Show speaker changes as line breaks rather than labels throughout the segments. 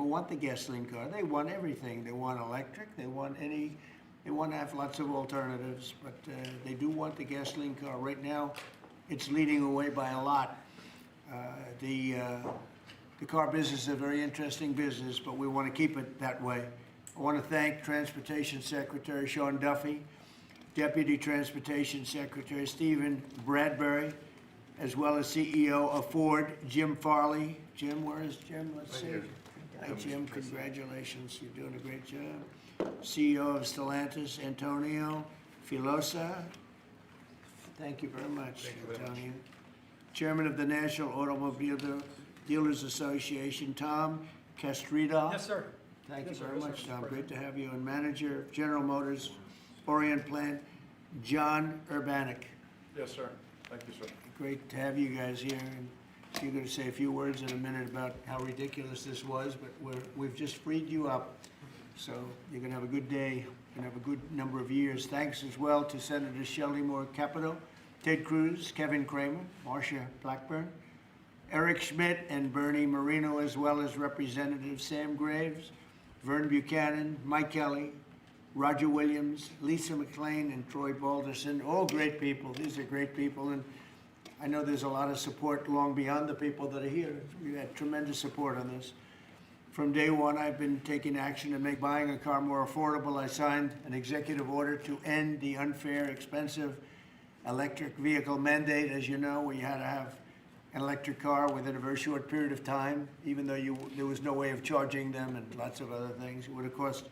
don't want the gasoline car. They want everything. They want electric. They want to have lots of alternatives, but they do want the gasoline car. Right now, it's leading away by a lot. The car business is a very interesting business, but we want to keep it that way. I want to thank Transportation Secretary Sean Duffy, Deputy Transportation Secretary Stephen Bradbury, as well as CEO of Ford, Jim Farley. Jim, where is Jim? Let's see. Hi, Jim. Congratulations. You're doing a great job. CEO of Stellantis, Antonio Filosa. Thank you very much, Antonio. Chairman of the National Automobile Dealers Association, Tom Castrida.
Yes, sir.
Thank you very much, Tom. Great to have you. And Manager of General Motors Orient Plant, John Urbanek.
Yes, sir. Thank you, sir.
Great to have you guys here. And you're going to say a few words in a minute about how ridiculous this was, but we've just freed you up. So you're going to have a good day and have a good number of years. Thanks as well to Senator Shelley Moore Capito, Ted Cruz, Kevin Cramer, Marsha Blackburn, Eric Schmidt, and Bernie Marino, as well as Representative Sam Graves, Vern Buchanan, Mike Kelly, Roger Williams, Lisa McLean, and Troy Balderson. All great people. These are great people, and I know there's a lot of support long beyond the people that are here. We've had tremendous support on this. From day one, I've been taking action to make buying a car more affordable. I signed an executive order to end the unfair, expensive electric vehicle mandate, as you know, where you had to have an electric car within a very short period of time, even though there was no way of charging them and lots of other things. It would have cost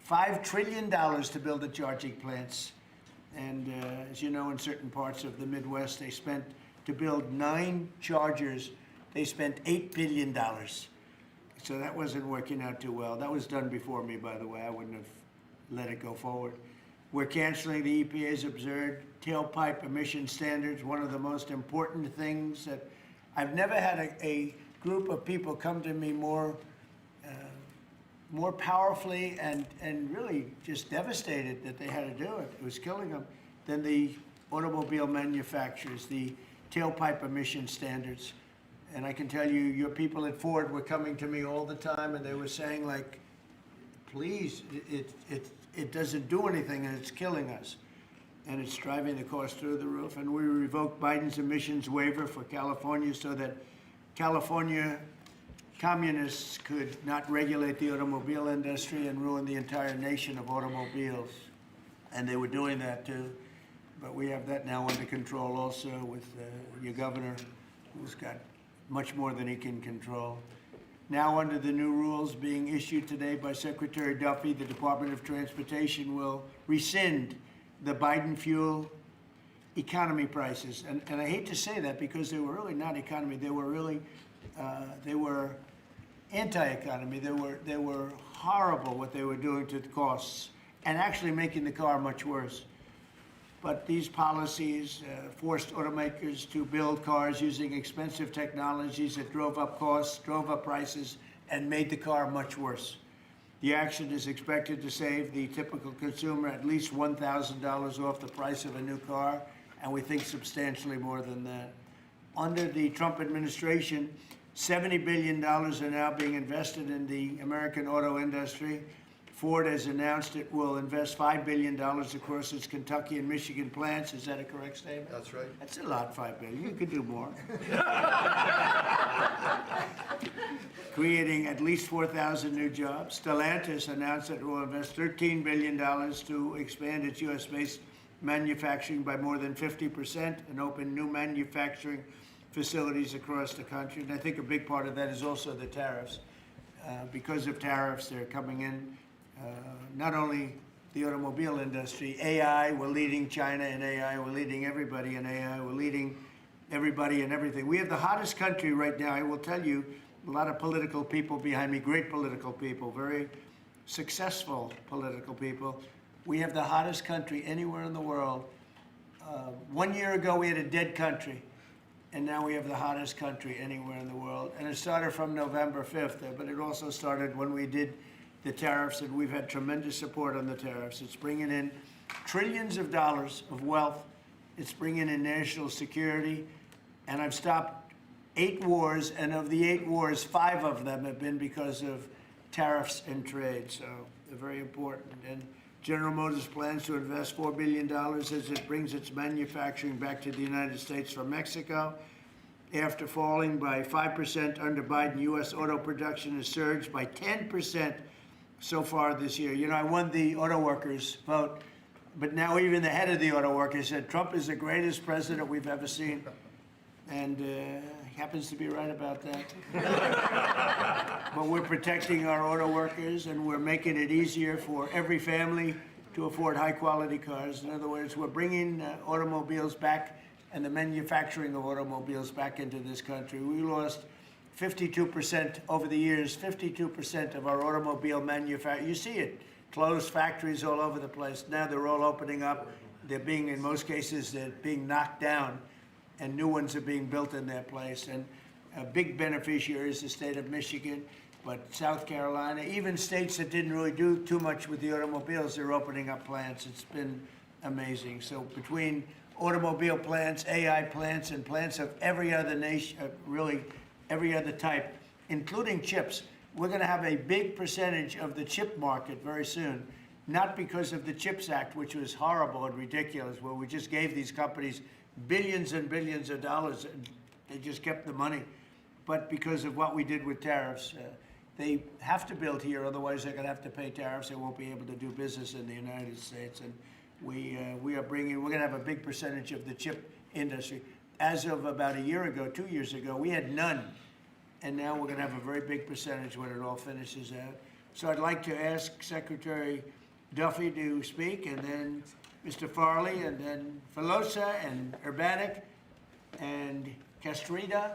$5 trillion to build the charging plants. And as you know, in certain parts of the Midwest, they spent, to build 9 chargers, they spent $8 billion. So that wasn't working out too well. That was done before me, by the way. I wouldn't have let it go forward. We're canceling the EPA's absurd tailpipe emission standards, one of the most important things that I've never had a group of people come to me more powerfully and really just devastated that they had to do it. It was killing them than the automobile manufacturers, the tailpipe emission standards. And I can tell you, your people at Ford were coming to me all the time, and they were saying, like, please, it doesn't do anything, and it's killing us. And it's driving the cost through the roof. And we revoked Biden's emissions waiver for California so that California communists could not regulate the automobile industry and ruin the entire nation of automobiles. And they were doing that too. But we have that now under control also with your governor, who's got much more than he can control. Now, under the new rules being issued today by Secretary Duffy, the Department of Transportation will rescind the Biden fuel economy prices. And I hate to say that because they were really not economy. They were really, they were anti-economy. They were horrible what they were doing to the costs and actually making the car much worse. But these policies forced automakers to build cars using expensive technologies that drove up costs, drove up prices, and made the car much worse. The action is expected to save the typical consumer at least $1,000 off the price of a new car, and we think substantially more than that. Under the Trump administration, $70 billion are now being invested in the American auto industry. Ford has announced it will invest $5 billion across its Kentucky and Michigan plants. Is that a correct statement?
That's right.
That's a lot, $5 billion. You could do more. Creating at least 4,000 new jobs. Stellantis announced that it will invest $13 billion to expand its U.S.-based manufacturing by more than 50% and open new manufacturing facilities across the country. And I think a big part of that is also the tariffs. Because of tariffs, they're coming in. Not only the automobile industry, AI, we're leading China in AI, we're leading everybody in AI, we're leading everybody in everything. We have the hottest country right now. I will tell you, a lot of political people behind me, great political people, very successful political people. We have the hottest country anywhere in the world. 1 year ago, we had a dead country, and now we have the hottest country anywhere in the world. And it started from November 5th, but it also started when we did the tariffs, and we've had tremendous support on the tariffs. It's bringing in trillions of dollars of wealth. It's bringing in national security. And I've stopped 8 wars, and of the 8 wars, 5 of them have been because of tariffs and trade, so they're very important. And General Motors plans to invest $4 billion as it brings its manufacturing back to the United States from Mexico. After falling by 5% under Biden, U.S. auto production has surged by 10% so far this year. You know, I won the auto workers vote, but now even the head of the auto workers said Trump is the greatest president we've ever seen. And he happens to be right about that. But we're protecting our auto workers, and we're making it easier for every family to afford high-quality cars. In other words, we're bringing automobiles back and the manufacturing of automobiles back into this country. We lost 52% over the years, 52% of our automobile manufacturing. You see it, closed factories all over the place. Now they're all opening up. They're being, in most cases, they're being knocked down, and new ones are being built in their place. And a big beneficiary is the state of Michigan, but South Carolina, even states that didn't really do too much with the automobiles, they're opening up plants. It's been amazing. So between automobile plants, AI plants, and plants of every other nation, really every other type, including chips, we're going to have a big percentage of the chip market very soon, not because of the CHIPS Act, which was horrible and ridiculous, where we just gave these companies billions and billions of dollars, and they just kept the money, but because of what we did with tariffs. They have to build here, otherwise they're going to have to pay tariffs. They won't be able to do business in the United States. And we're going to have a big percentage of the chip industry. As of about a year ago, 2 years ago, we had none. And now we're going to have a very big percentage when it all finishes out. So I'd like to ask Secretary Duffy to speak, and then Mr. Farley, and then Filosa, and Urbanik, and Castrita.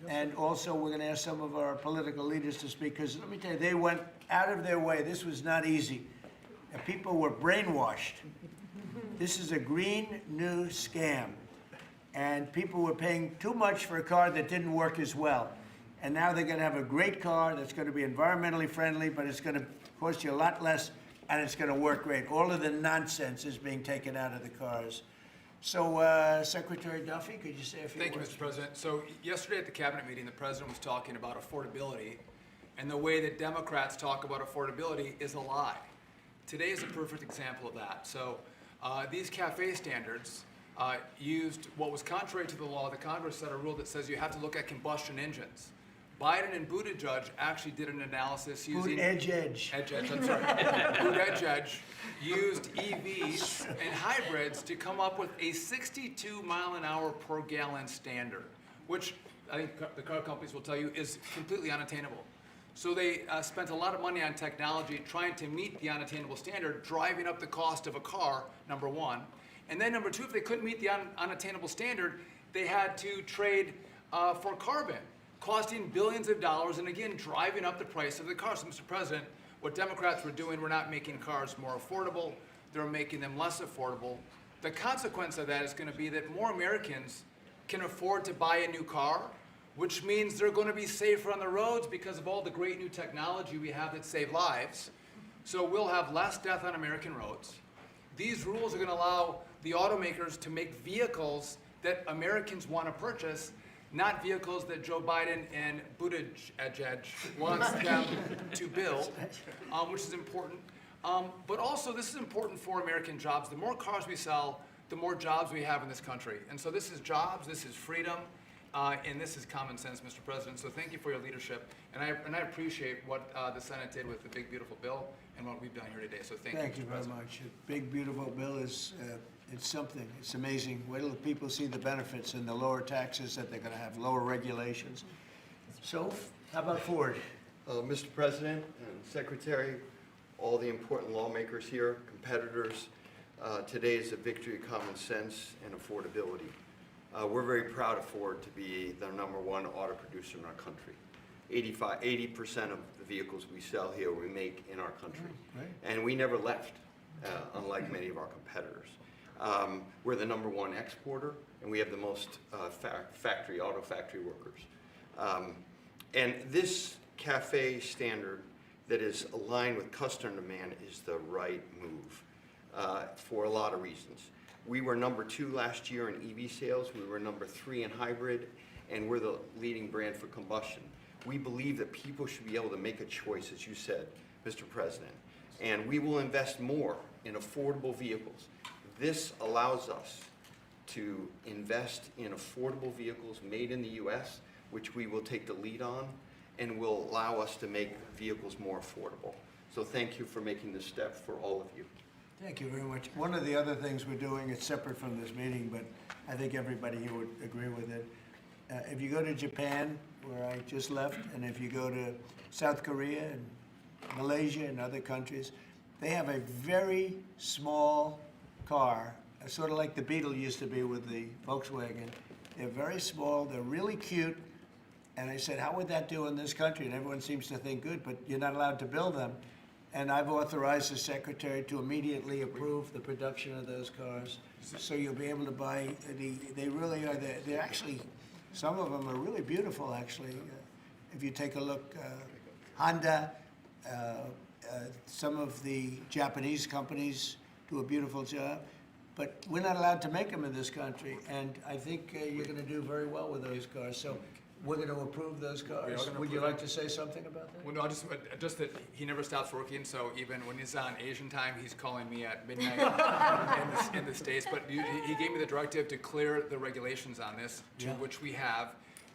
And also, we're going to ask some of our political leaders to speak, because let me tell you, they went out of their way. This was not easy. And people were brainwashed. This is a green new scam. And people were paying too much for a car that didn't work as well. And now they're going to have a great car that's going to be environmentally friendly, but it's going to cost you a lot less, and it's going to work great. All of the nonsense is being taken out of the cars. So, Secretary Duffy, could you say a few words?
Thank you, Mr. President. So yesterday at the cabinet meeting, the president was talking about affordability, and the way that Democrats talk about affordability is a lie. Today is a perfect example of that. So these CAFE standards used what was contrary to the law. The Congress set a rule that says you have to look at combustion engines. Biden and Buttigieg actually did an analysis using...
Edge.
I'm sorry. Buttigieg used EVs and hybrids to come up with a 62 mile an hour per gallon standard, which I think the car companies will tell you is completely unattainable. So they spent a lot of money on technology trying to meet the unattainable standard, driving up the cost of a car, number one. And then number two, if they couldn't meet the unattainable standard, they had to trade for carbon, costing billions of dollars, and again, driving up the price of the car. So, Mr. President, what Democrats were doing were not making cars more affordable, they're making them less affordable. The consequence of that is going to be that more Americans can afford to buy a new car, which means they're going to be safer on the roads because of all the great new technology we have that save lives. So we'll have less death on American roads. These rules are going to allow the automakers to make vehicles that Americans want to purchase, not vehicles that Joe Biden and Buttigieg wants them to build, which is important. But also, this is important for American jobs. The more cars we sell, the more jobs we have in this country. And so this is jobs, this is freedom, and this is common sense, Mr. President. So thank you for your leadership. And I appreciate what the Senate did with the big, beautiful bill and what we've done here today. So thank you, Mr.
Thank you very
President.
much. A big, beautiful bill is, it's something. It's amazing. Wait till the people see the benefits and the lower taxes that they're going to have, lower regulations. So, how about Ford?
Mr. President and Secretary, all the important lawmakers here, competitors, today is a victory of common sense and affordability. We're very proud of Ford to be the #1 auto producer in our country. 80% of the vehicles we sell here we make in our country.
Right.
And we never left, unlike many of our competitors. We're the #1 exporter, and we have the most auto factory workers. And this CAFE standard that is aligned with customer demand is the right move for a lot of reasons. We were #2 last year in EV sales. We were #3 in hybrid, and we're the leading brand for combustion. We believe that people should be able to make a choice, as you said, Mr. President. And we will invest more in affordable vehicles. This allows us to invest in affordable vehicles made in the U.S., which we will take the lead on, and will allow us to make vehicles more affordable. So thank you for making this step for all of you.
Thank you very much. One of the other things we're doing, it's separate from this meeting, but I think everybody here would agree with it. If you go to Japan, where I just left, and if you go to South Korea and Malaysia and other countries, they have a very small car, sort of like the Beetle used to be with the Volkswagen. They're very small, they're really cute, and I said, how would that do in this country? And everyone seems to think good, but you're not allowed to build them. And I've authorized the secretary to immediately approve the production of those cars. So you'll be able to buy, they really are, they're actually, some of them are really beautiful, actually. If you take a look, Honda, some of the Japanese companies do a beautiful job. But we're not allowed to make them in this country, and I think you're going to do very well with those cars. So we're going to approve those cars. Would you like to say something about that?
Well, no, just that he never stops working, so even when he's on Asian time, he's calling me at midnight in the States. But he gave me the directive to clear the regulations on this, to which we have.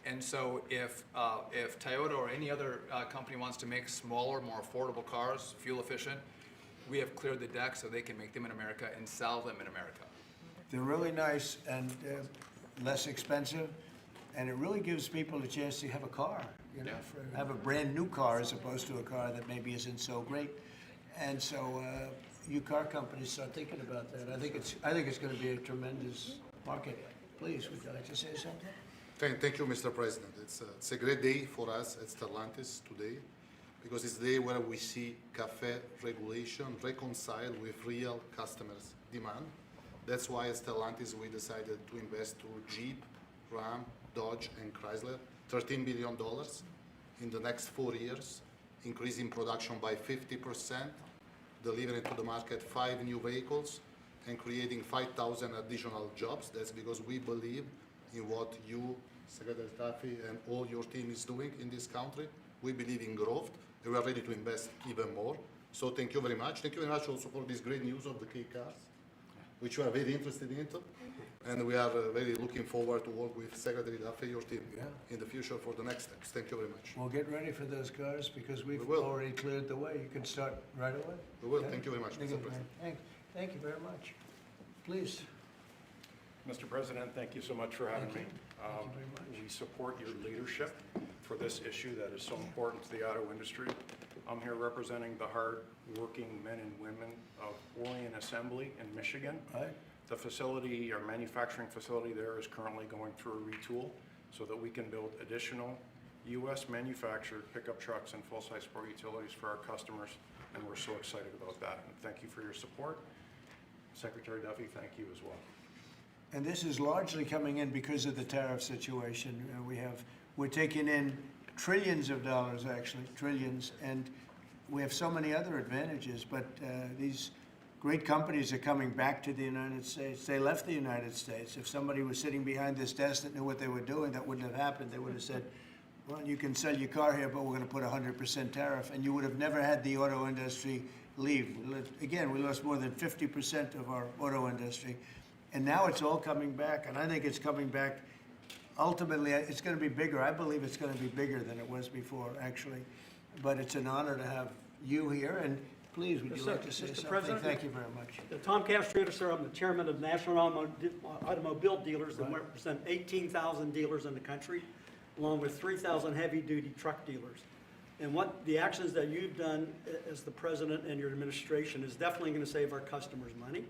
And so if Toyota or any other company wants to make smaller, more affordable cars, fuel efficient, we have cleared the deck so they can make them in America and sell them in America.
They're really nice and less expensive, and it really gives people a chance to have a car, you know, have a brand new car as opposed to a car that maybe isn't so great. And so you car companies start thinking about that. I think it's going to be a tremendous market. Please, would you like to say something?
Thank you, Mr. President. It's a great day for us at Stellantis today, because it's the day where we see CAFE regulation reconciled with real customers' demand. That's why at Stellantis we decided to invest to Jeep, Ram, Dodge, and Chrysler $13 billion in the next 4 years, increasing production by 50%, delivering to the market 5 new vehicles, and creating 5,000 additional jobs. That's because we believe in what you, Secretary Duffy, and all your team is doing in this country. We believe in growth, and we are ready to invest even more. So thank you very much. Thank you very much also for this great news of the K cars, which we are very interested in. And we are very looking forward to work with Secretary Duffy, your team, in the future for the next steps. Thank you very much.
We'll get ready for those cars because we've
will.
already cleared the way. You can start right away.
We will.
Okay?
Thank you very much, Mr. President.
Thank you very much. Please.
Mr. President, thank you so much for having
Thank
me.
you. Thank you very much.
We support your leadership for this issue that is so important to the auto industry. I'm here representing the hard-working men and women of Orion Assembly in Michigan.
Right.
The facility, our manufacturing facility there is currently going through a retool so that we can build additional U.S. manufactured pickup trucks and full-size sport utilities for our customers, and we're so excited about that. And thank you for your support. Secretary Duffy, thank you as well.
And this is largely coming in because of the tariff situation. We're taking in trillions of dollars, actually, trillions, and we have so many other advantages, but these great companies are coming back to the United States. They left the United States. If somebody was sitting behind this desk that knew what they were doing, that wouldn't have happened. They would have said, well, you can sell your car here, but we're going to put 100% tariff, and you would have never had the auto industry leave. Again, we lost more than 50% of our auto industry, and now it's all coming back, and I think it's coming back. Ultimately, it's going to be bigger. I believe it's going to be bigger than it was before, actually. But it's an honor to have you here, and please, would you
Yes,
like
sir.
to say
Mr.
something?
President?
Thank you very much.
Tom Castrator, sir. I'm the chairman of National Automobile Dealers that
Right.
represent 18,000 dealers in the country, along with 3,000 heavy-duty truck dealers. And what the actions that you've done as the president and your administration is definitely going to save our customers money.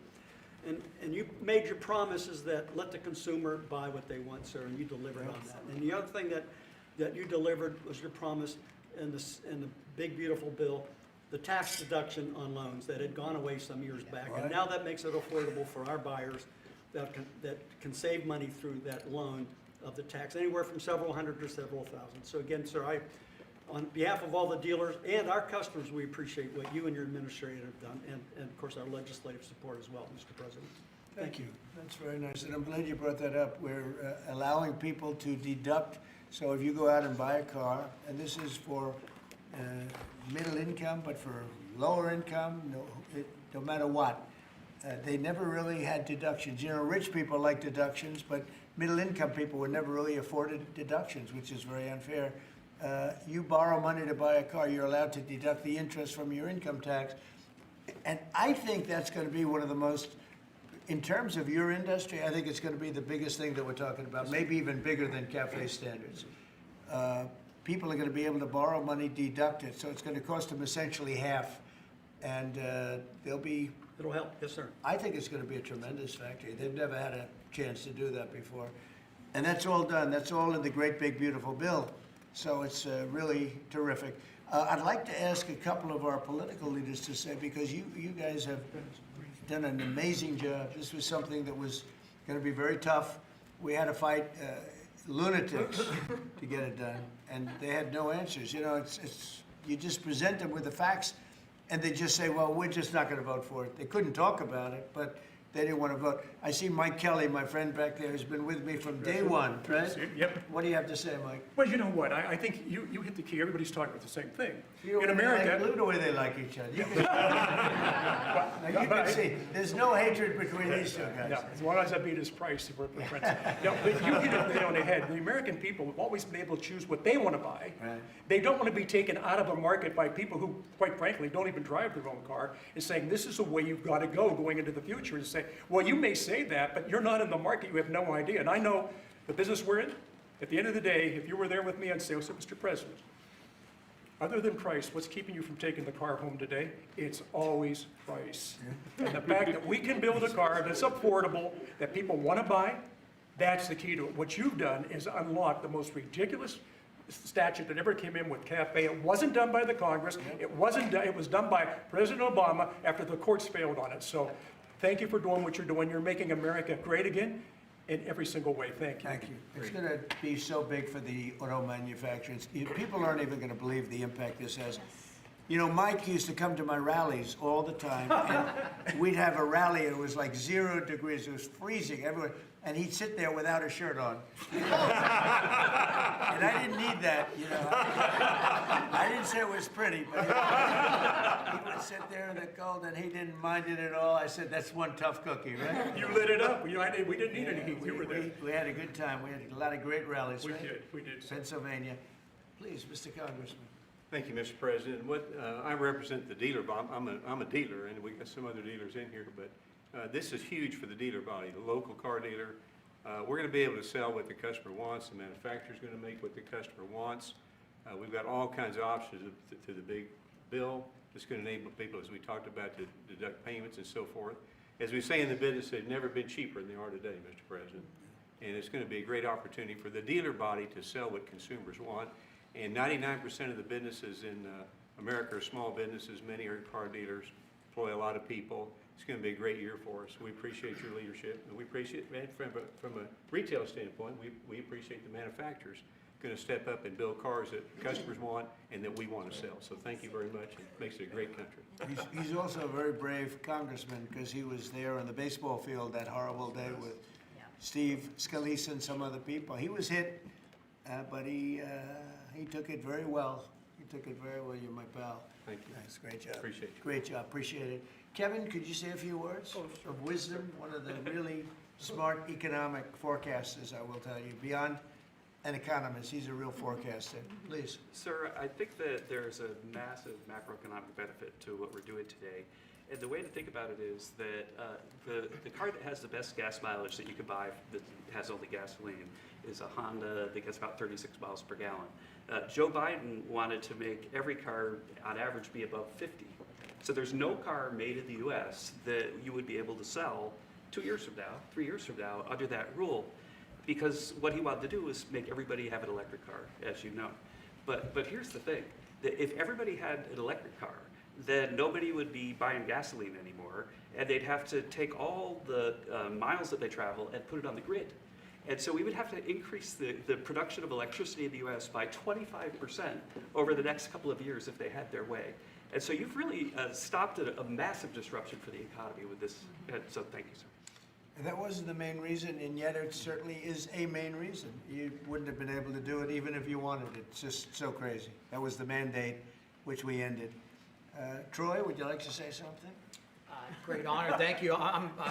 And you made your promises that let the consumer buy what they want, sir, and you delivered on that. And the other thing that you delivered was your promise in the big, beautiful bill, the tax deduction on loans that had gone away some years back.
Right.
And now that makes it affordable for our buyers that can save money through that loan of the tax, anywhere from several hundred to several thousand. So again, sir, on behalf of all the dealers and our customers, we appreciate what you and your administration have done, and of course, our legislative support as well, Mr. President.
Thank you. That's very nice, and I'm glad you brought that up. We're allowing people to deduct So if you go out and buy a car, and this is for middle income, but for lower income, no matter what, they never really had deductions. You know, rich people like deductions, but middle income people were never really afforded deductions, which is very unfair. You borrow money to buy a car, you're allowed to deduct the interest from your income tax. And I think that's going to be one of the most, in terms of your industry, I think it's going to be the biggest thing that we're talking about, maybe even bigger than cafe standards. People are going to be able to borrow money, deduct it, so it's going to cost them essentially half. And they'll be,
It'll help, yes, sir.
I think it's going to be a tremendous factory. They've never had a chance to do that before. And that's all done. That's all in the great, big, beautiful bill. So it's really terrific. I'd like to ask a couple of our political leaders to say, because you guys have done an amazing job. This was something that was going to be very tough. We had to fight lunatics to get it done, and they had no answers. You know, it's you just present them with the facts, and they just say, well, we're just not going to vote for it. They couldn't talk about it, but they didn't want to vote. I see Mike Kelly, my friend back there, has been with me from day one, right?
Yep.
What do you have to say, Mike?
Well, you know what? I think you hit the key. Everybody's talking about the same thing.
You know,
In America,
look at the way they like each other. Now, you can see, there's no hatred between these two guys.
yeah, as long as I beat his price, we're friends. No, but you hit it nail on the head. The American people have always been able to choose what they want to buy.
Right.
They don't want to be taken out of a market by people who, quite frankly, don't even drive their own car, and saying, this is the way you've got to go going into the future, and say, well, you may say that, but you're not in the market, you have no idea. And I know the business we're in, at the end of the day, if you were there with me, I'd say, oh, so Mr. President, other than price, what's keeping you from taking the car home today? It's always price. And the fact that we can build a car that's affordable, that people want to buy, that's the key to it. What you've done is unlock the most ridiculous statute that ever came in with CAFE. It wasn't done by the Congress. It was done by President Obama after the courts failed on it. So thank you for doing what you're doing. You're making America great again in every single way. Thank you.
Thank you. It's going to be so big for the auto manufacturers. People aren't even going to believe the impact this has. You know, Mike used to come to my rallies all the time, and we'd have a rally, and it was like 0 degrees. It was freezing everywhere, and he'd sit there without a shirt on. And I didn't need that, you know. I didn't say it was pretty, but he would sit there in the cold, and he didn't mind it at all. I said, that's one tough cookie, right?
You lit it up. We didn't need any heat. We were there.
We had a good time. We had a lot of great rallies,
We
right?
did.
Pennsylvania. Please, Mr. Congressman.
Thank you, Mr. President. I represent the dealer body. I'm a dealer, and we got some other dealers in here, but this is huge for the dealer body, the local car dealer. We're going to be able to sell what the customer wants. The manufacturer's going to make what the customer wants. We've got all kinds of options to the big bill. It's going to enable people, as we talked about, to deduct payments and so forth. As we say in the business, they've never been cheaper than they are today, Mr. President. And it's going to be a great opportunity for the dealer body to sell what consumers want. And 99% of the businesses in America are small businesses. Many are car dealers, employ a lot of people. It's going to be a great year for us. We appreciate your leadership. And we appreciate, from a retail standpoint, we appreciate the manufacturers going to step up and build cars that customers want and that we want to sell. So thank you very much. It makes it a great country.
He's also a very brave congressman because he was there on the baseball field that horrible day with Steve Scalise and some other people. He was hit, but he took it very well. He took it very well. You're my pal.
Thank you.
Thanks. Great job.
Appreciate you.
Great job. Appreciate it. Kevin, could you say a few words of wisdom? One of the really smart economic forecasters, I will tell you. Beyond an economist, he's a real forecaster. Please.
Sir, I think that there's a massive macroeconomic benefit to what we're doing today. And the way to think about it is that the car that has the best gas mileage that you could buy that has only gasoline is a Honda that gets about 36 miles per gallon. Joe Biden wanted to make every car on average be above 50. So there's no car made in the U.S. that you would be able to sell 2 years from now, 3 years from now under that rule. Because what he wanted to do was make everybody have an electric car, as you know. But here's the thing, that if everybody had an electric car, then nobody would be buying gasoline anymore, and they'd have to take all the miles that they travel and put it on the grid. And so we would have to increase the production of electricity in the U.S. by 25% over the next couple of years if they had their way. And so you've really stopped a massive disruption for the economy with this. So thank you, sir.
That wasn't the main reason, and yet it certainly is a main reason. You wouldn't have been able to do it even if you wanted it. It's just so crazy. That was the mandate, which we ended. Troy, would you like to say something?
Great honor, thank you.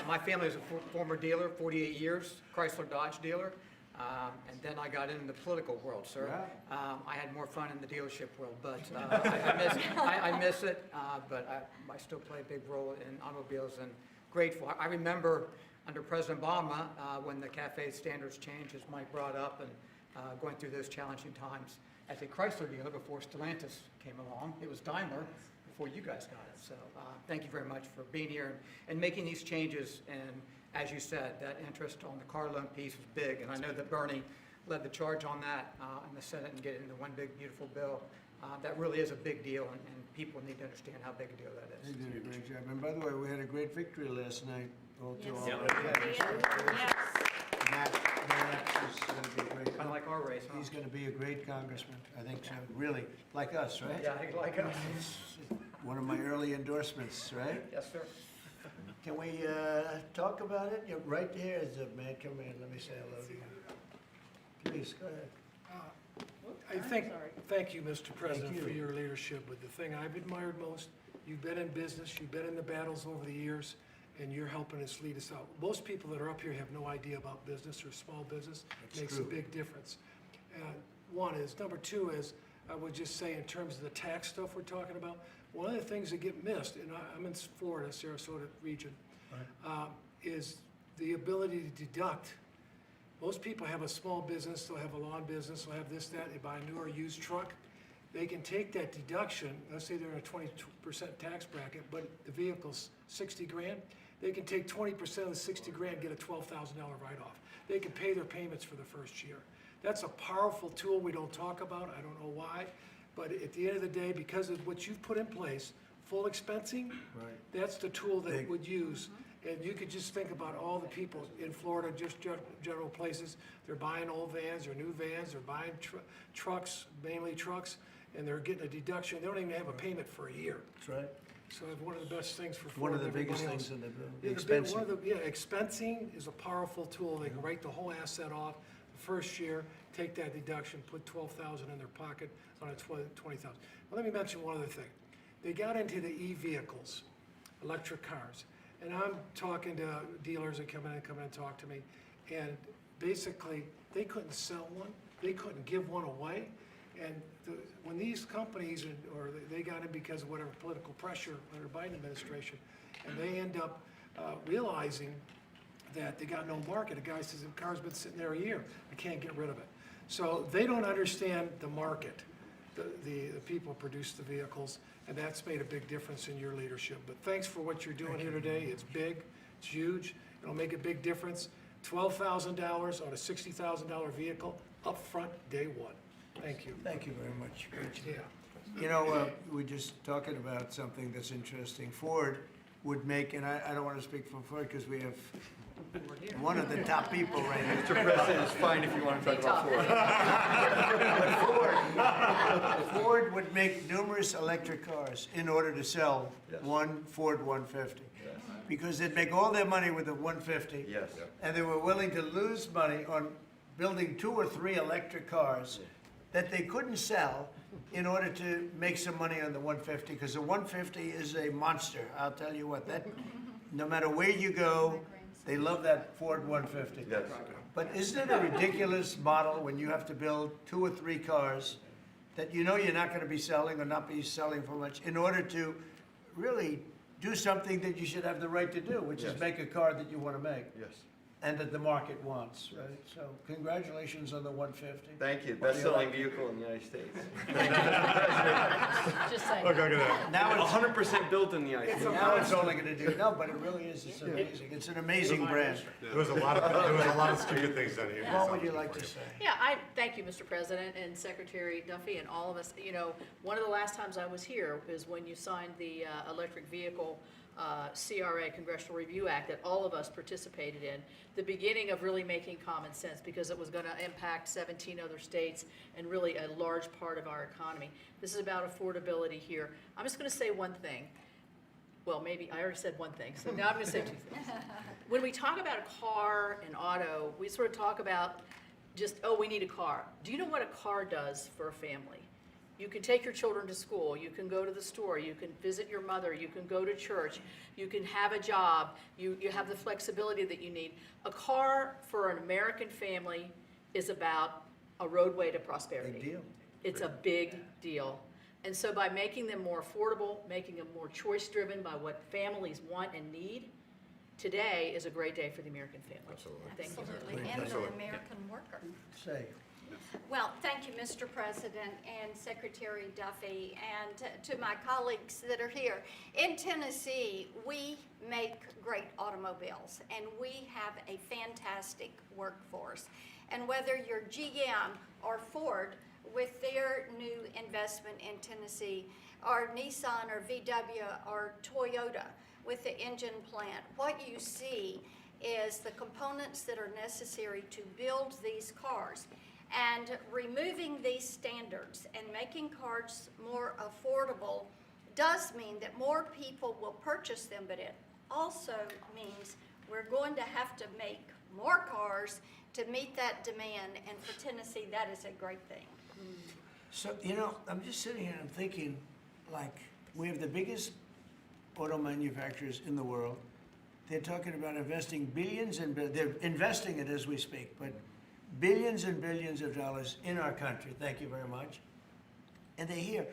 My family is a former dealer, 48 years, Chrysler Dodge dealer. And then I got into the political world, sir. I had more fun in the dealership world, but I miss it, but I still play a big role in automobiles and grateful. I remember under President Obama, when the CAFE standards changed, as Mike brought up, and going through those challenging times as a Chrysler dealer before Stellantis came along. It was Daimler before you guys got it. So thank you very much for being here and making these changes. And as you said, that interest on the car loan piece was big. And I know that Bernie led the charge on that in the Senate and get it into one big, beautiful bill. That really is a big deal, and people need to understand how big a deal that is.
They did a great job. And by the way, we had a great victory last night. All to all. Matt is going to be great.
Kind of like our race, huh?
He's going to be a great congressman, I think so, really, like us, right?
Yeah, I like us.
One of my early endorsements, right?
Yes, sir.
Can we talk about it? You're right there is a man. Come in, let me say hello to you. Please, go ahead.
Thank you, Mr. President,
you.
for your leadership. But the thing I've admired most, you've been in business, you've been in the battles over the years, and you're helping us lead us out. Most people that are up here have no idea about business or small business.
That's
Makes
true.
a big difference. One is. Number two is, I would just say in terms of the tax stuff we're talking about, one of the things that get missed, and I'm in Florida, Sarasota region, is the ability to deduct. Most people have a small business, they'll have a lawn business, they'll have this, that, they buy a new or used truck. They can take that deduction, let's say they're in a 20% tax bracket, but the vehicle's 60 grand, they can take 20% of the 60 grand, get a $12,000 write-off. They can pay their payments for the first year. That's a powerful tool we don't talk about, I don't know why, but at the end of the day, because of what you've put in place, full expensing,
Right.
that's the tool that
Big.
would use. And you could just think about all the people in Florida, just general places, they're buying old vans or new vans, they're buying trucks, mainly trucks, and they're getting a deduction, they don't even have a payment for a year.
That's right.
So it's one of the best things for
One
Florida.
of the biggest
everybody
things
else.
in the
Yeah,
expensive.
expensing is a powerful tool. They can write the whole asset off the first year, take that deduction, put $12,000 in their pocket on a $20,000. Well, let me mention one other thing. They got into the e-vehicles, electric cars, and I'm talking to dealers that come in and talk to me, and basically, they couldn't sell one, they couldn't give one away, and when these companies, or they got in because of whatever political pressure under Biden administration, and they end up realizing that they got no market. A guy says, the car's been sitting there a year, I can't get rid of it. So they don't understand the market. The people produce the vehicles, and that's made a big difference in your leadership. But thanks for what you're doing here today. It's big, it's huge, it'll make a big difference. $12,000 on a $60,000 vehicle, upfront, day one. Thank you.
Thank you very much. Great job.
Yeah.
You know, we're just talking about something that's interesting. Ford would make, and I don't want to speak for Ford because we have one of the top people right here.
Mr. President, it's fine if you want to talk about Ford.
Ford would make numerous electric cars in order to sell
Yes.
one Ford 150. Because they'd make all their money with the 150.
Yes.
And they were willing to lose money on building 2 or 3 electric cars that they couldn't sell in order to make some money on the 150, because the 150 is a monster. I'll tell you what, that, no matter where you go, they love that Ford 150.
Yes.
But isn't it a ridiculous model when you have to build 2 or 3 cars that you know you're not going to be selling or not be selling for much in order to really do something that you should have the right to do, which is
Yes.
make a car that you want to make
Yes.
and that the market wants, right? So congratulations on the 150.
Thank you. Best-selling vehicle in the United States.
Just saying.
Now it's,
100% built in the United States.
now it's only going to do, no, but it really is, it's amazing. It's an amazing brand.
There was a lot of stupid things done here.
What would you like to say?
Yeah, thank you, Mr. President and Secretary Duffy and all of us. You know, one of the last times I was here is when you signed the electric vehicle CRA, Congressional Review Act, that all of us participated in, the beginning of really making common sense, because it was going to impact 17 other states and really a large part of our economy. This is about affordability here. I'm just going to say one thing. well, maybe, I already said one thing, so now I'm gonna say two things. When we talk about a car and auto, we sort of talk about just, oh, we need a car. Do you know what a car does for a family? You can take your children to school, you can go to the store, you can visit your mother, you can go to church, you can have a job, you have the flexibility that you need. A car for an American family is about a roadway to prosperity.
Big deal.
It's a big deal. And so by making them more affordable, making them more choice-driven by what families want and need, today is a great day for the American family.
Absolutely.
Thank you.
Absolutely, and for the American worker.
Say,
Well, thank you, Mr. President and Secretary Duffy, and to my colleagues that are here. In Tennessee, we make great automobiles, and we have a fantastic workforce. And whether you're GM or Ford with their new investment in Tennessee, or Nissan or VW or Toyota with the engine plant, what you see is the components that are necessary to build these cars. And removing these standards and making cars more affordable does mean that more people will purchase them, but it also means we're going to have to make more cars to meet that demand, and for Tennessee, that is a great thing.
so, you know, I'm just sitting here and I'm thinking, like, we have the biggest auto manufacturers in the world. They're talking about investing billions and they're investing it as we speak, but billions and billions of dollars in our country. Thank you very much. And they're here.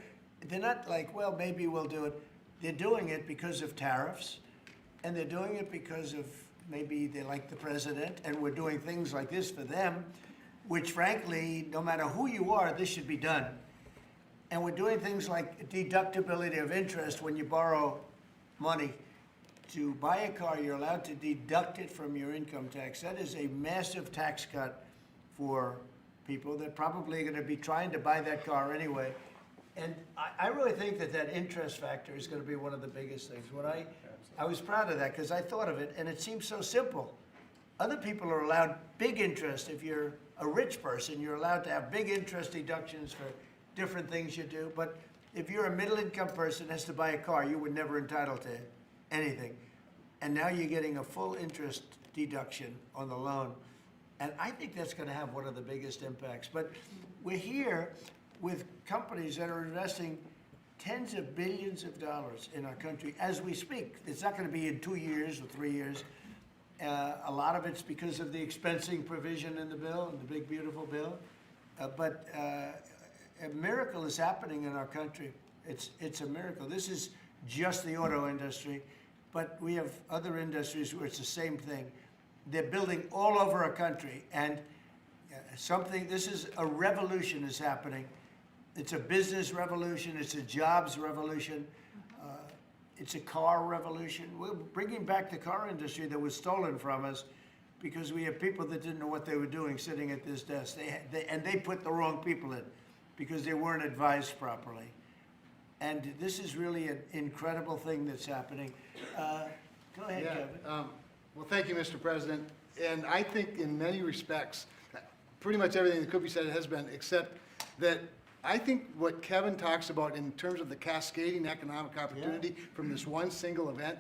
They're not like, well, maybe we'll do it. They're doing it because of tariffs, and they're doing it because of maybe they like the president, and we're doing things like this for them, which frankly, no matter who you are, this should be done. And we're doing things like deductibility of interest when you borrow money. To buy a car, you're allowed to deduct it from your income tax. That is a massive tax cut for people that probably are going to be trying to buy that car anyway. And I really think that that interest factor is going to be one of the biggest things. When I was proud of that because I thought of it, and it seems so simple. Other people are allowed big interest. If you're a rich person, you're allowed to have big interest deductions for different things you do. But if you're a middle-income person that has to buy a car, you were never entitled to anything. And now you're getting a full interest deduction on the loan. And I think that's going to have one of the biggest impacts. But we're here with companies that are investing tens of billions of dollars in our country as we speak. It's not going to be in 2 years or 3 years. A lot of it's because of the expensing provision in the bill, in the big, beautiful bill. But a miracle is happening in our country. It's a miracle. This is just the auto industry, but we have other industries where it's the same thing. They're building all over our country, and this is a revolution is happening. It's a business revolution. It's a jobs revolution. It's a car revolution. We're bringing back the car industry that was stolen from us because we have people that didn't know what they were doing sitting at this desk. They put the wrong people in because they weren't advised properly. And this is really an incredible thing that's happening. Go ahead, Kevin.
Well, thank you, Mr. President. And I think in many respects, pretty much everything that could be said has been, except that I think what Kevin talks about in terms of the cascading economic opportunity from this one single event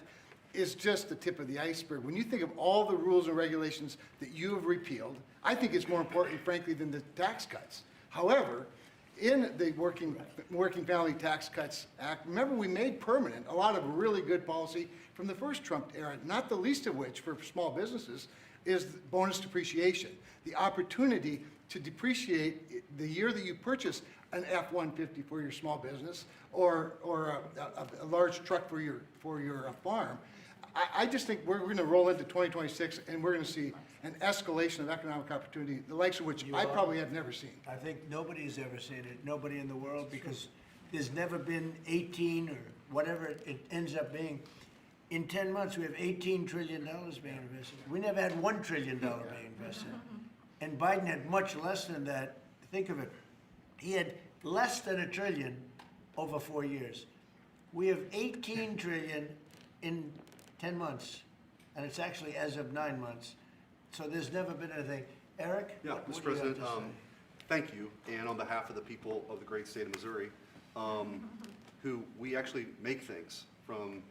is just the tip of the iceberg. When you think of all the rules and regulations that you have repealed, I think it's more important, frankly, than the tax cuts. However, in the Working Family Tax Cuts Act, remember we made permanent a lot of really good policy from the first Trump era, not the least of which for small businesses is bonus depreciation. The opportunity to depreciate the year that you purchase an F-150 for your small business or a large truck for your farm. I just think we're going to roll into 2026 and we're going to see an escalation of economic opportunity, the likes of which I probably have never seen.
I think nobody's ever seen it, nobody in the world, because there's never been 18 or whatever it ends up being. In 10 months, we have $18 trillion being invested. We never had $1 trillion being invested. And Biden had much less than that. Think of it. He had less than $1 trillion over 4 years. We have $18 trillion in 10 months, and it's actually as of 9 months. So there's never been anything. Eric?
Yeah,
what
Mr.
do you have
President,
to say?
thank you, and on behalf of the people of the great state of Missouri, who we actually make things from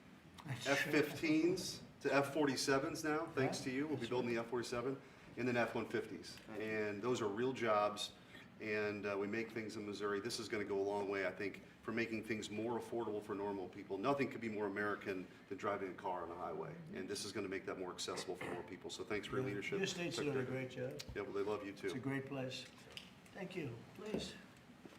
F-15s to F-47s now, thanks to you. We'll be building the F-47 and then F-150s. And those are real jobs, and we make things in Missouri. This is going to go a long way, I think, for making things more affordable for normal people. Nothing could be more American than driving a car on a highway, and this is going to make that more accessible for more people. So thanks for your leadership.
Your state's doing a
Secretary.
great job.
Yeah, well, they love you
It's a
too.
great place. Thank you. Please.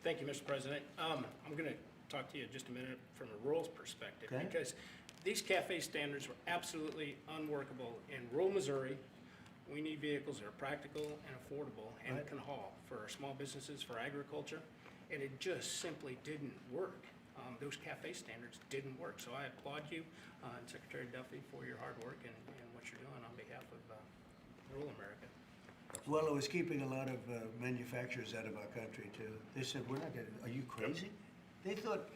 Thank you, Mr. President. I'm going to talk to you just a minute from a rural perspective,
Okay.
because these CAFE standards were absolutely unworkable in rural Missouri. We need vehicles that are practical and affordable and
Right.
can haul for our small businesses, for agriculture, and it just simply didn't work. Those CAFE standards didn't work, so I applaud you and Secretary Duffy for your hard work and what you're doing on behalf of rural America.
Well, it was keeping a lot of manufacturers out of our country too. They said, we're not gonna, are you crazy? They thought,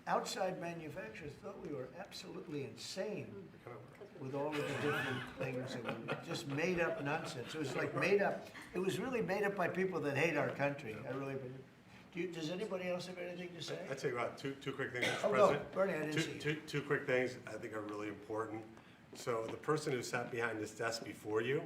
outside manufacturers thought we were absolutely insane with all of the different things that were just made up nonsense. It was like made up, it was really made up by people that hate our country. I really believe. Does anybody else have anything to say?
I'd say about two quick things,
Oh,
Mr.
go.
President.
Bernie, I didn't see you.
Two quick things I think are really important. So the person who sat behind this desk before you